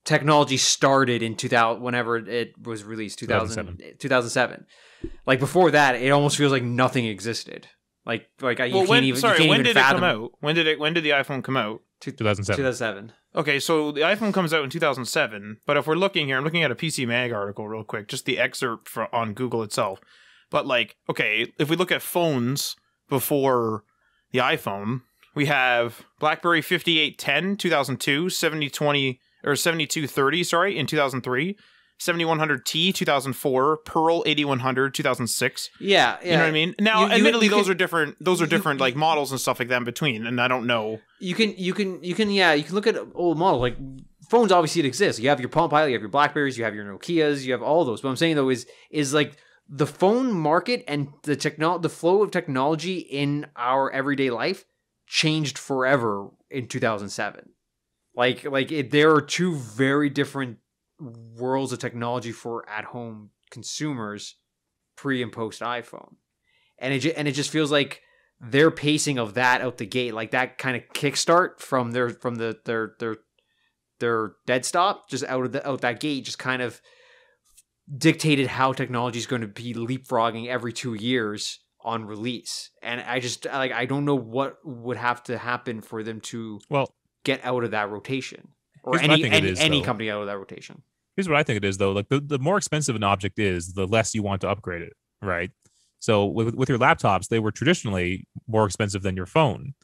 technology started in 2000, whenever it was released, 2007. Like before that, it almost feels like nothing existed. When did it come out? When did the iPhone come out? 2007. Okay, so the iPhone comes out in 2007, but if we're looking here, I'm looking at a PC Mag article real quick, just the excerpt on Google itself. But like, okay, if we look at phones before the iPhone, we have BlackBerry 5810, 2002, 7230, in 2003, 7100T, 2004, Pearl 8100, 2006. Yeah. You know what I mean? Now, admittedly, those are different like models and stuff like that in between, and I don't know. You can look at old models, like phones. Obviously, it exists. You have your Palm Pilot, you have your Blackberries, you have your Nokias, you have all those. What I'm saying though is like the phone market and the flow of technology in our everyday life changed forever in 2007. There are two very different worlds of technology for at-home consumers, pre and post iPhone, and it just feels like their pacing of that out the gate, like that kind of kickstart from their dead stop, just out that gate, just kind of dictated how technology is going to be leapfrogging every 2 years on release. And I don't know what would have to happen for them to get out of that rotation, or any company out of that rotation. Here's what I think it is, though. Like the more expensive an object is, the less you want to upgrade it, right? So with your laptops, they were traditionally more expensive than your phone,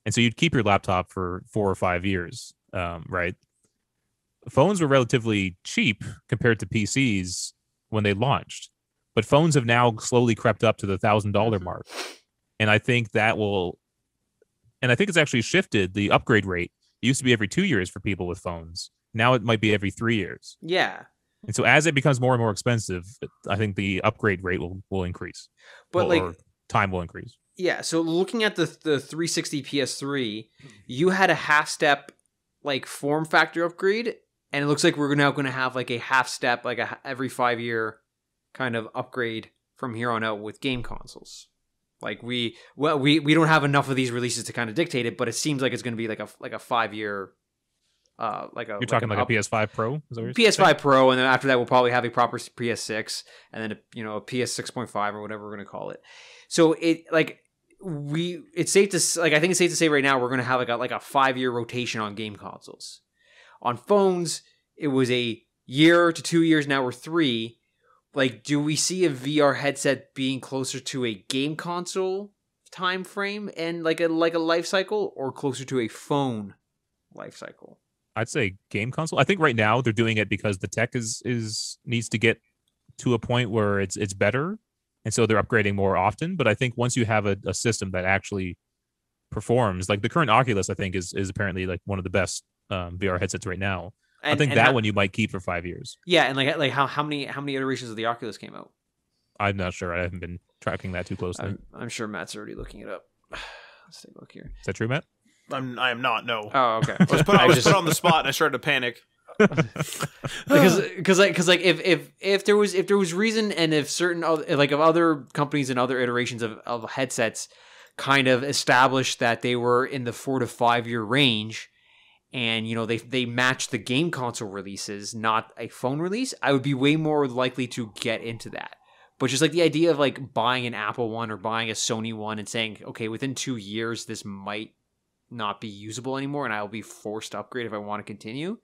and so you'd keep your laptop for 4 or 5 years, right? Phones were relatively cheap compared to PCs when they launched, but phones have now slowly crept up to the $1,000 mark, And I think it's actually shifted the upgrade rate. It used to be every 2 years for people with phones. Now it might be every 3 years. Yeah. And so as it becomes more and more expensive, I think the upgrade rate will increase. But or time will increase. Yeah, so looking at the 360 PS3, you had a half step like form factor upgrade, and it looks like we're now going to have like a half step, like every 5 year kind of upgrade from here on out with game consoles. Like we don't have enough of these releases to kind of dictate it, but it seems like it's going to be like a 5 year. You're talking like a PS5 Pro? Is that what PS5 saying? Pro, and then after that we'll probably have a proper PS6, and then a PS 6.5 or whatever we're going to call it. So it's safe to I think it's safe to say right now we're going to have like a 5 year rotation on game consoles. On phones, it was a year to 2 years. Now we're 3. Like, do we see a VR headset being closer to a game console time frame and like a life cycle, or closer to a phone life cycle? I'd say game console. I think right now they're doing it because the tech needs to get to a point where it's better, and so they're upgrading more often. But I think once you have a system that actually performs, like the current Oculus, I think is apparently like one of the best VR headsets right now. I think that one you might keep for 5 years. Yeah, and like how many iterations of the Oculus came out? I'm not sure. I haven't been tracking that too closely. I'm sure Matt's already looking it up. Let's take a look here. Is that true, Matt? I am not. No. Oh, okay. I was put on the spot and I started to panic. because if there was reason, and if certain of other companies and other iterations of headsets kind of established that they were in the 4 to 5 year range, and they matched the game console releases, not a phone release, I would be way more likely to get into that. But just like the idea of like buying an Apple one or buying a Sony one and saying, okay, within 2 years this might not be usable anymore and I'll be forced to upgrade if I want to continue,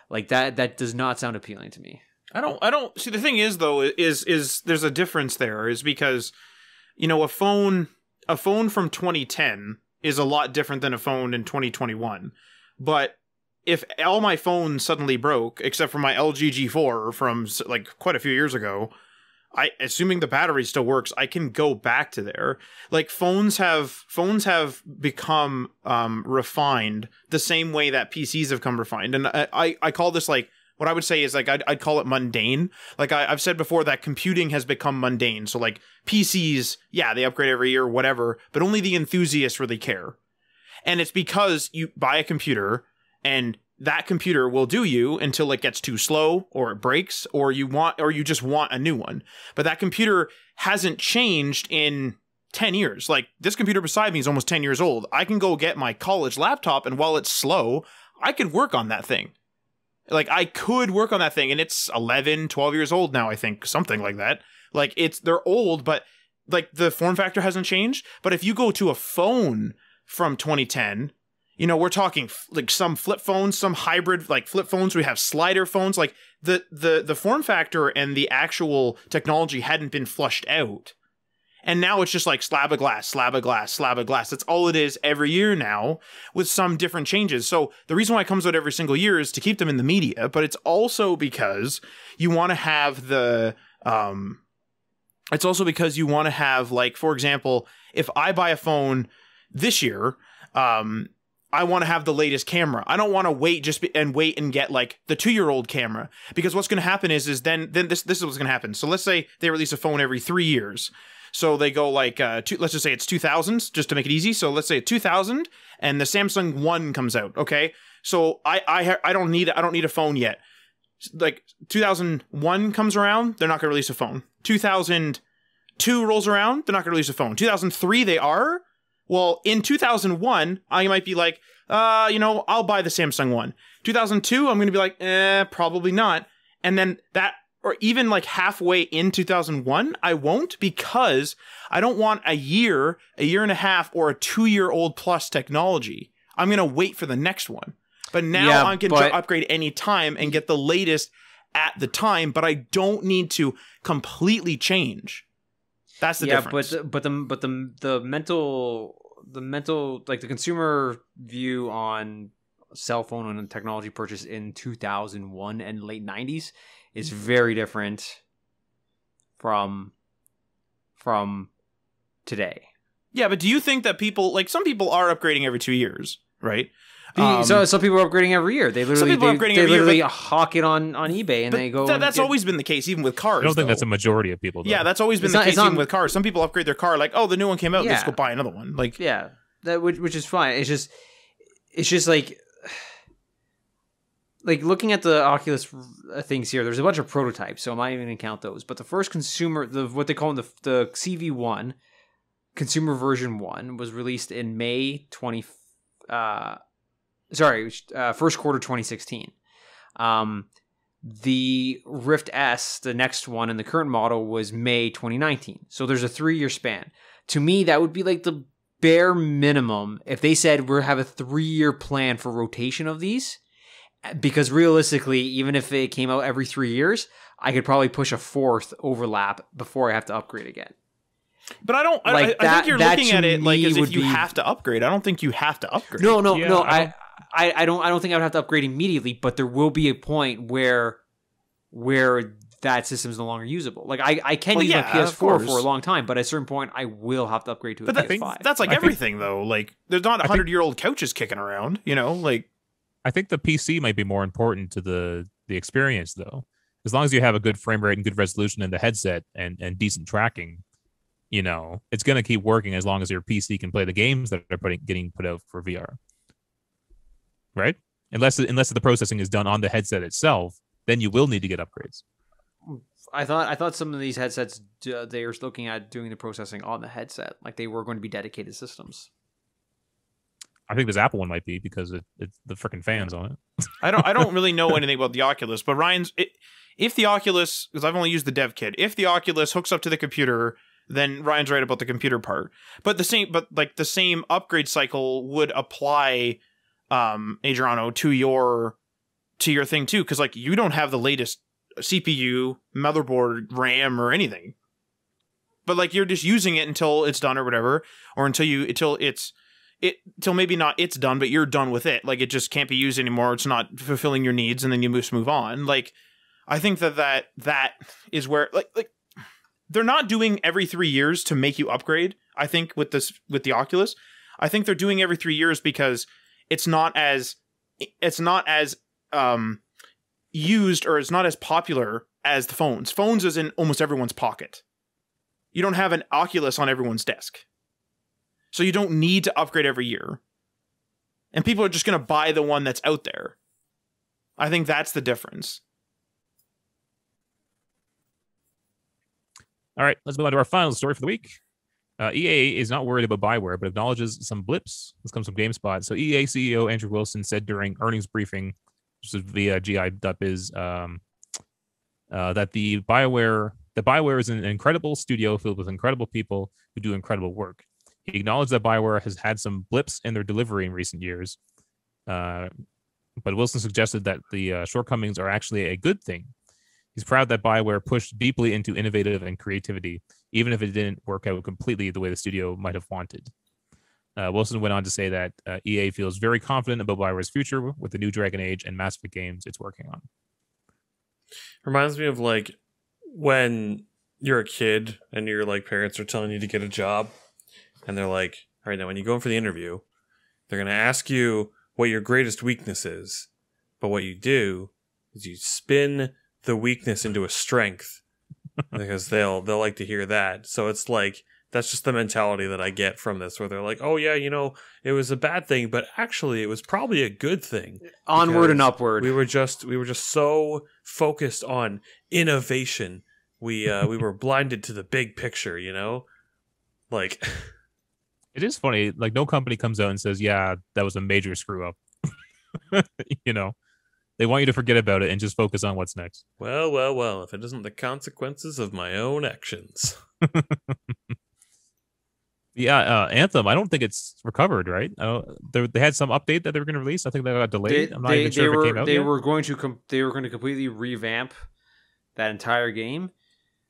like that does not sound appealing to me. I don't see. The thing is though, is there's a difference there, is because a phone from 2010 is a lot different than a phone in 2021. But if all my phones suddenly broke, except for my LG G4 from like quite a few years ago, assuming the battery still works, I can go back to there. Like phones have become refined the same way that PCs have come refined, and I call this like, what I would say is like I'd call it mundane. Like I've said before that computing has become mundane. So like PCs, yeah, they upgrade every year, whatever, but only the enthusiasts really care. And it's because you buy a computer and that computer will do you until it gets too slow or it breaks or you just want a new one. But that computer hasn't changed in 10 years. Like this computer beside me is almost 10 years old. I can go get my college laptop, and while it's slow, I could work on that thing. Like I could work on that thing, and it's 11, 12 years old now, I think, something like that. Like they're old, but like the form factor hasn't changed. But if you go to a phone from 2010, we're talking like some flip phones, some hybrid like flip phones. We have slider phones. Like the form factor and the actual technology hadn't been flushed out. And now it's just like slab of glass, slab of glass, slab of glass. That's all it is every year now, with some different changes. So the reason why it comes out every single year is to keep them in the media, but it's also because you want to have like, for example, if I buy a phone this year, I want to have the latest camera. I don't want to wait and get like the 2-year-old camera, because what's going to happen is then this is what's going to happen. So let's say they release a phone every 3 years. So they go like, let's just say it's 2000s, just to make it easy. So let's say 2000 and the Samsung One comes out. Okay. So I don't need a phone yet. Like 2001 comes around, they're not going to release a phone. 2002 rolls around, they're not going to release a phone. 2003 they are. Well, in 2001, I might be like, I'll buy the Samsung One. 2002, I'm going to be like, probably not. And then or even like halfway in 2001, I won't, because I don't want a year and a half, or a 2-year-old plus technology. I'm going to wait for the next one. But now I can upgrade any time and get the latest at the time, but I don't need to completely change. That's the difference. But the mental like the consumer view on cell phone and technology purchase in 2001 and late 90s is very different from today. Yeah, but do you think that people, like, some people are upgrading every 2 years, right? So some people are upgrading every year. They literally hawk it on eBay and they go. That's always been the case, even with cars. I don't think that's a majority of people, though. Yeah, that's always been the case, even with cars. Some people upgrade their car, like, oh, the new one came out, let's go buy another one. Like, yeah, which is fine. It's just like looking at the Oculus things here. There's a bunch of prototypes, so I'm not even gonna count those. But the first consumer, what they call the CV1 consumer version 1 was released in May 20. First quarter 2016. The Rift S, the next one, and the current model was May 2019. So there's a 3-year span. To me, that would be like the bare minimum if they said we have a 3-year plan for rotation of these. Because realistically, even if it came out every 3 years, I could probably push a 4th overlap before I have to upgrade again. But I don't. I think you're looking at it like as if you have to upgrade. I don't think you have to upgrade. No. I don't think I would have to upgrade immediately, but there will be a point where that system is no longer usable. Like I can use my PS4 for a long time, but at a certain point I will have to upgrade to a PS5. That's like everything though. Like there's not 100-year-old couches kicking around, you know, like I think the PC might be more important to the experience though. As long as you have a good frame rate and good resolution in the headset and decent tracking, you know, it's going to keep working as long as your PC can play the games that are getting put out for VR. Right? Unless the processing is done on the headset itself, then you will need to get upgrades. I thought some of these headsets they were looking at doing the processing on the headset, like they were going to be dedicated systems. I think this Apple one might be because it's the freaking fans on it. I don't really know anything about the Oculus, but if the Oculus, because I've only used the dev kit, if the Oculus hooks up to the computer, then Ryan's right about the computer part. But the same upgrade cycle would apply, Adriano, to your thing too, because like you don't have the latest CPU, motherboard, RAM, or anything. But like you're just using it until it's done or whatever, or until maybe not it's done, but you're done with it. Like it just can't be used anymore. It's not fulfilling your needs, and then you move on. Like I think that is where like they're not doing every 3 years to make you upgrade. I think with the Oculus, I think they're doing every 3 years because it's not as used, or it's not as popular as the phones. Phones is in almost everyone's pocket. You don't have an Oculus on everyone's desk. So you don't need to upgrade every year. And people are just going to buy the one that's out there. I think that's the difference. All right, let's move on to our final story for the week. EA is not worried about BioWare, but acknowledges some blips. This comes from GameSpot. So EA CEO Andrew Wilson said during earnings briefing, which is via gi.biz, that BioWare is an incredible studio filled with incredible people who do incredible work. He acknowledged that BioWare has had some blips in their delivery in recent years, but Wilson suggested that the shortcomings are actually a good thing. He's proud that BioWare pushed deeply into innovative and creativity, even if it didn't work out completely the way the studio might have wanted. Wilson went on to say that EA feels very confident about BioWare's future with the new Dragon Age and Mass Effect games it's working on. Reminds me of like when you're a kid and your like parents are telling you to get a job, and they're like, all right, now when you go in for the interview, they're going to ask you what your greatest weakness is, but what you do is you spin the weakness into a strength because they'll like to hear that. So it's like that's just the mentality that I get from this, where they're like, oh yeah, you know, it was a bad thing, but actually it was probably a good thing. Onward and upward. We were just so focused on innovation. We were blinded to the big picture, you know? Like it is funny, like no company comes out and says, yeah, that was a major screw up. You know? They want you to forget about it and just focus on what's next. Well, if it isn't the consequences of my own actions. Yeah, Anthem, I don't think it's recovered, right? They had some update that they were going to release. I think that got delayed. I'm not even sure if it came out yet. Were going to completely revamp that entire game.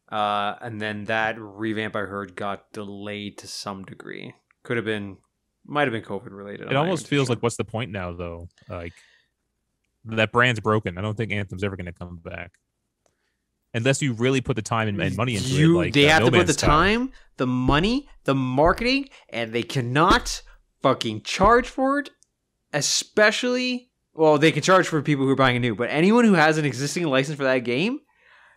And then that revamp, I heard, got delayed to some degree. Might have been COVID related. It almost feels like, what's the point now, though? Like, that brand's broken. I don't think Anthem's ever going to come back. unless you really put the time and money into it. They have No to put the Man's Sky. time, the money, the marketing, and they cannot fucking charge for it. Especially, well, they can charge for people who are buying a new, but anyone who has an existing license for that game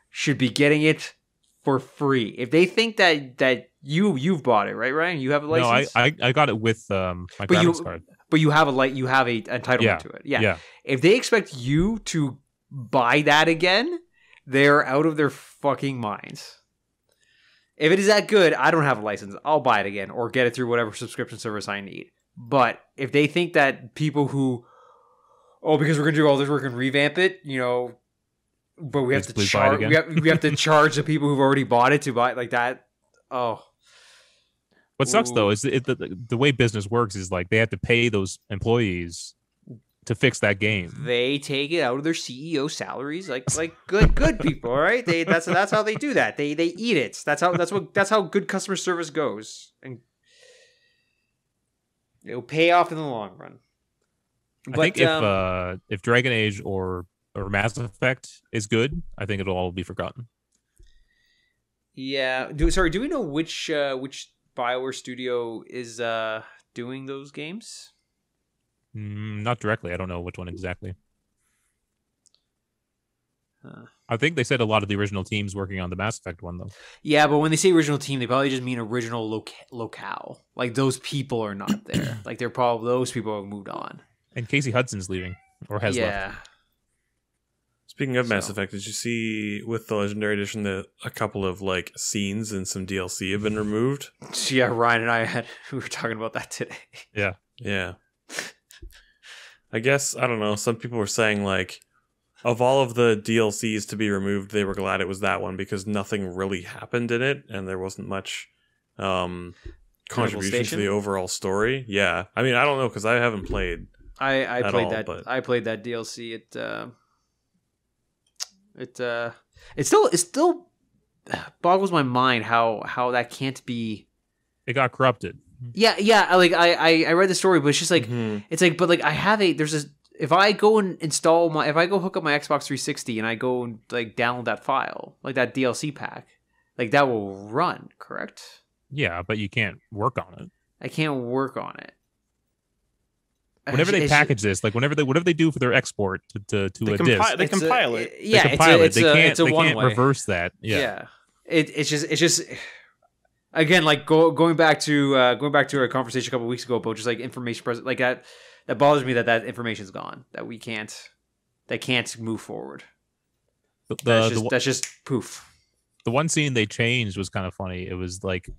should be getting it for free. If they think that you've bought it, right, Ryan? You have a license. No, I got it with my graphics card. But you have a entitlement to it. Yeah. Yeah. If they expect you to buy that again, they're out of their fucking minds. If it is that good, I don't have a license. I'll buy it again or get it through whatever subscription service I need. But if they think that people who, because we're gonna do all this work and revamp it, but we have to charge. We have to charge the people who've already bought it to buy it like that. Oh. What sucks though is the way business works is like they have to pay those employees to fix that game. They take it out of their CEO salaries, like good people, right? That's how they do that. They eat it. That's how good customer service goes, and it'll pay off in the long run. But I think if Dragon Age or Mass Effect is good, I think it'll all be forgotten. Yeah. Do we know which BioWare studio is doing those games? Not directly. I don't know which one exactly. I think they said a lot of the original teams working on the Mass Effect one, though. Yeah, but when they say original team, they probably just mean original locale. Like, those people are not there. Like, those people have moved on. And Casey Hudson's leaving, or has left. Yeah. Speaking of Mass Effect, did you see with the Legendary Edition that a couple of like scenes and some DLC have been removed? Yeah, Ryan and I we were talking about that today. Yeah. Yeah. I guess, I don't know, some people were saying like, of all of the DLCs to be removed, they were glad it was that one because nothing really happened in it and there wasn't much contribution to the overall story. Yeah. I mean, I don't know because I haven't played. I played all, that. but... I played that DLC. It still boggles my mind how that can't be. It got corrupted. Yeah. Like I read the story, but it's just like it's like, but like I have if I go and if I go hook up my Xbox 360 and I go and like download that file, like that DLC pack, like that will run, correct? Yeah, but you can't work on it. I can't work on it. Whenever they package this, like whatever they do for their export to a disk, they compile it. Yeah, they compile it. They it's a can't reverse that. Yeah. It's just again like going back to our conversation a couple of weeks ago about just like information present like that bothers me that information's gone, that can't move forward. That's just poof. The one scene they changed was kind of funny. It was like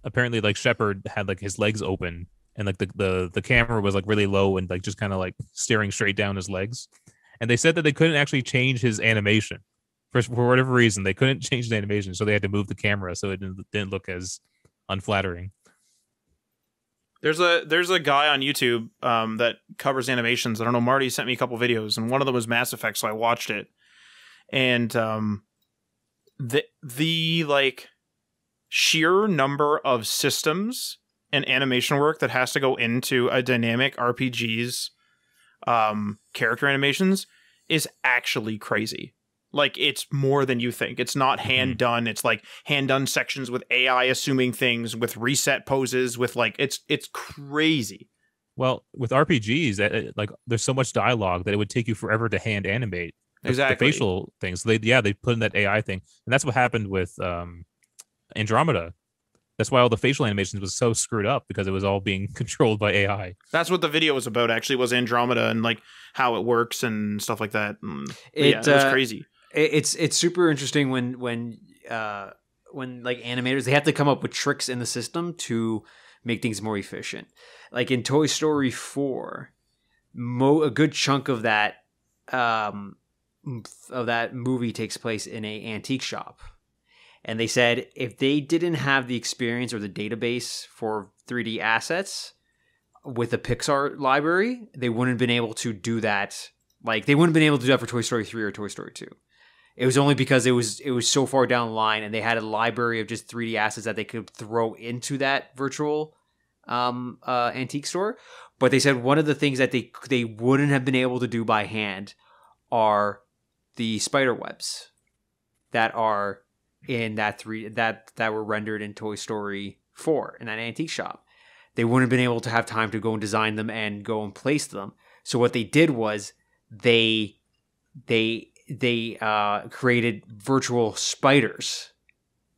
apparently like Shepard had like his legs open. And like the camera was like really low and like just kind of like staring straight down his legs. And they said that they couldn't actually change his animation for whatever reason. They couldn't change the animation, so they had to move the camera so it didn't look as unflattering. There's a guy on YouTube that covers animations. I don't know. Marty sent me a couple videos, and one of them was Mass Effect, so I watched it. And the like sheer number of systems and animation work that has to go into a dynamic RPG's character animations is actually crazy. Like, it's more than you think. It's not hand done. It's like hand done sections with AI assuming things, with reset poses, with like it's crazy. Well, with RPGs, like there's so much dialogue that it would take you forever to hand animate the facial things. So they put in that AI thing, and that's what happened with Andromeda. That's why all the facial animations was so screwed up, because it was all being controlled by AI. That's what the video was about, actually, was Andromeda and like how it works and stuff like that. It was crazy. It's super interesting when like animators, they have to come up with tricks in the system to make things more efficient. Like in Toy Story 4, a good chunk of that movie takes place in a antique shop. And they said if they didn't have the experience or the database for 3D assets with the Pixar library, they wouldn't have been able to do that. Like, they wouldn't have been able to do that for Toy Story 3 or Toy Story 2. It was only because it was so far down the line, and they had a library of just 3D assets that they could throw into that virtual antique store. But they said one of the things that they wouldn't have been able to do by hand are the spider webs. that are in that were rendered in Toy Story 4 in that antique shop. They wouldn't have been able to have time to go and design them and go and place them. So what they did was they created virtual spiders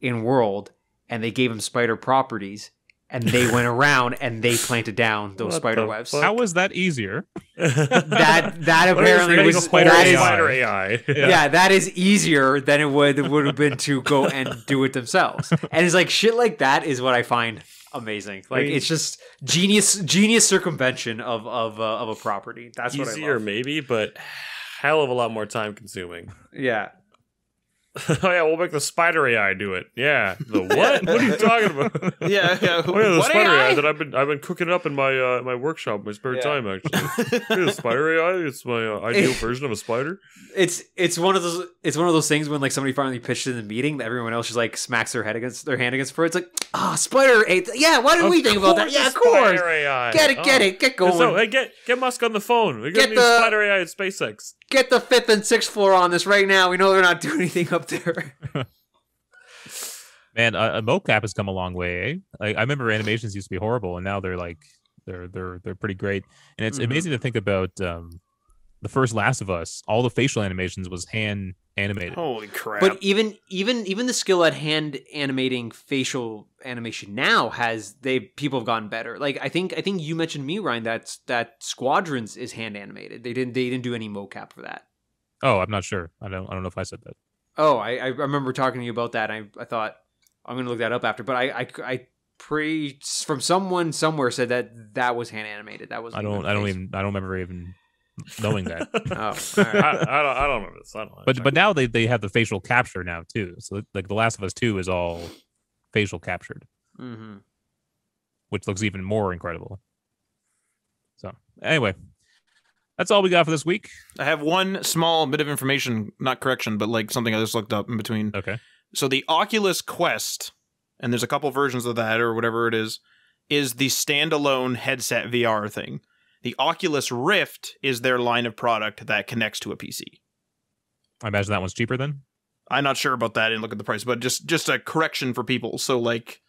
in world, and they gave them spider properties, and they went around and they planted down those spider webs. How was that easier? That apparently was spider AI. Yeah, that is easier than it would have been to go and do it themselves. And it's like shit like that is what I find amazing. Like it's just genius circumvention of a property. That's what I love. Easier maybe, but hell of a lot more time consuming. Yeah. Oh yeah, we'll make the spider AI do it. Yeah, the what? What are you talking about? Yeah. Oh yeah, the What spider AI? AI that I've been cooking up in my my workshop, in my spare time. Actually, yeah, the spider AI. It's my ideal version of a spider. It's one of those things when like somebody finally pitched in the meeting that everyone else just like smacks their hand against it. It's like, spider AI. Yeah, why didn't we think about that? Yeah, of course. Spider AI. Get going. So, hey, get Musk on the phone. We got new spider AI at SpaceX. Get the 5th and 6th floor on this right now. We know they're not doing anything up there. Man, mocap has come a long way. Eh? Like, I remember animations used to be horrible, and now they're like they're pretty great. And it's amazing to think about the first Last of Us. All the facial animations was hand animated. Holy crap! But even the skill at hand animating facial animation now people have gotten better. Like I think you mentioned to me, Ryan, that Squadrons is hand animated. They didn't do any mocap for that. Oh, I'm not sure. I don't know if I said that. Oh, I remember talking to you about that. I thought I'm gonna look that up after, but I from someone somewhere said that was hand animated. That was I don't remember even knowing that. Oh, all right. I don't remember this. But now they have the facial capture now too. So like The Last of Us 2 is all facial captured, which looks even more incredible. So anyway, that's all we got for this week. I have one small bit of information, not correction, but like something I just looked up in between. Okay. So the Oculus Quest, and there's a couple versions of that or whatever it is the standalone headset VR thing. The Oculus Rift is their line of product that connects to a PC. I imagine that one's cheaper then? I'm not sure about that. I didn't look at the price, but just a correction for people. So like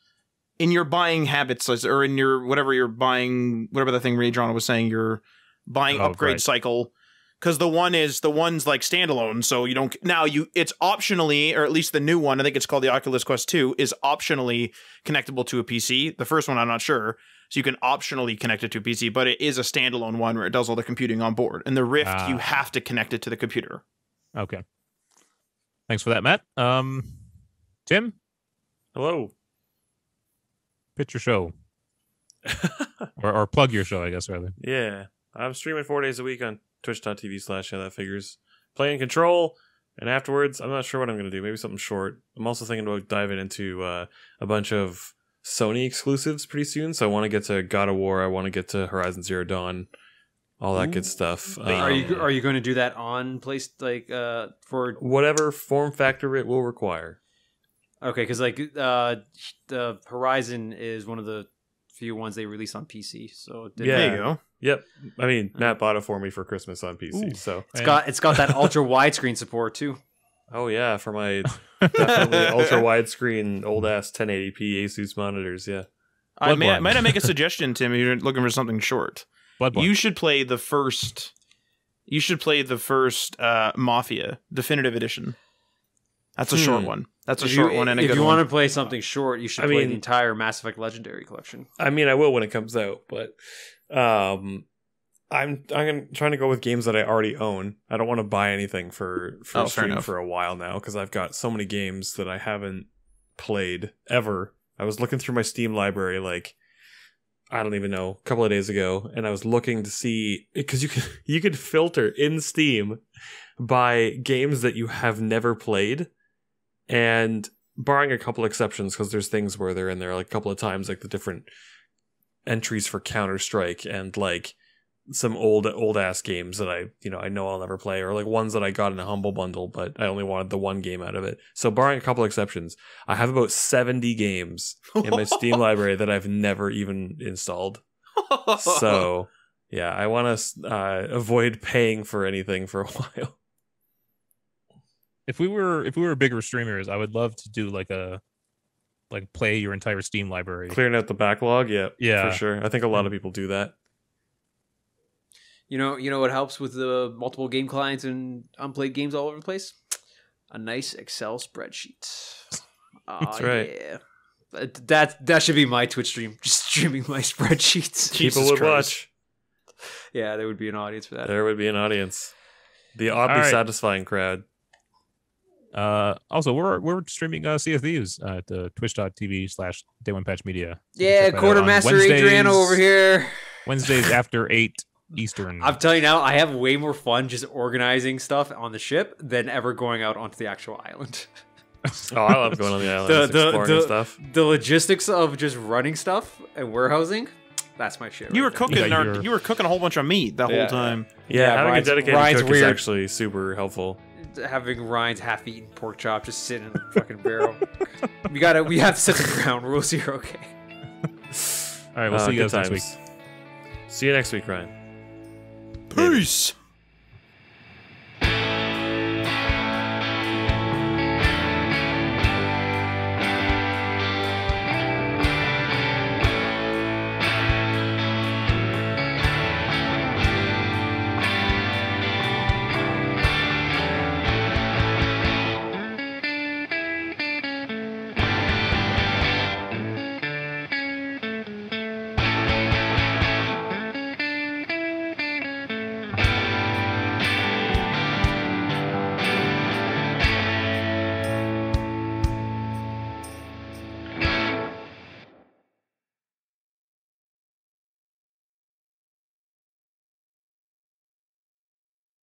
in your buying habits or in your whatever you're buying, whatever the thing Ray John was saying, your buying upgrade cycle, because the one's like standalone, so you don't it's optionally, or at least the new one, I think it's called the Oculus Quest 2, is optionally connectable to a PC. The first one I'm not sure. So you can optionally connect it to a PC, but it is a standalone one where it does all the computing on board. And the Rift, you have to connect it to the computer. Okay. Thanks for that, Matt. Tim? Hello. Pitch your show. or plug your show, I guess, rather. Yeah. I'm streaming 4 days a week on twitch.tv/ yeah, that figures. Playing Control, and afterwards, I'm not sure what I'm going to do. Maybe something short. I'm also thinking about diving into a bunch of Sony exclusives pretty soon, so I want to get to God of War, I want to get to Horizon Zero Dawn, all that good stuff. Are you going to do that on place for whatever form factor it will require? Okay, because like the Horizon is one of the few ones they released on PC, so there you go. Yep, I mean Matt bought it for me for Christmas on PC, so it's got that ultra widescreen support too. Oh yeah, for my definitely ultra widescreen old ass 1080p Asus monitors. Yeah, might I make a suggestion, Tim? If you're looking for something short, you should play the first. You should play the first Mafia Definitive Edition. That's a short one. That's a short one and a good one. If you want to play something short, you should play the entire Mass Effect Legendary Collection. I mean, I will when it comes out, but I'm trying to go with games that I already own. I don't want to buy anything for stream for a while now because I've got so many games that I haven't played ever. I was looking through my Steam library I don't even know, a couple of days ago, and I was looking to see because you could filter in Steam by games that you have never played, and barring a couple exceptions because there's things where they're in there like a couple of times, like the different entries for Counter-Strike and like some old ass games that I know I'll never play, or like ones that I got in a Humble Bundle but I only wanted the one game out of it. So barring a couple exceptions, I have about 70 games in my Steam library that I've never even installed. So yeah, I want to avoid paying for anything for a while. if we were bigger streamers, I would love to do like play your entire Steam library. Clearing out the backlog, Yeah. for sure. I think a lot of people do that. You know what helps with the multiple game clients and unplayed games all over the place? A nice Excel spreadsheet. That's right. Yeah. That should be my Twitch stream. Just streaming my spreadsheets. People would watch. Yeah, there would be an audience for that. There would be an audience. The oddly satisfying crowd. Also, we're streaming Sea of Thieves at twitch.tv/DayOnePatchMedia. Yeah, Quartermaster Adriano over here. Wednesdays after 8 Eastern. I'm telling you now, I have way more fun just organizing stuff on the ship than ever going out onto the actual island. Oh, I love going on the island, exploring and stuff. The logistics of just running stuff and warehousing, that's my shit. You were cooking. You were cooking a whole bunch of meat the whole time. Yeah, having a dedicated cook weird. is actually super helpful. Having Ryan's half-eaten pork chop just sitting in the fucking barrel. We have to set the ground rules here, okay? All right, we'll see you guys next week. See you next week, Ryan. Peace.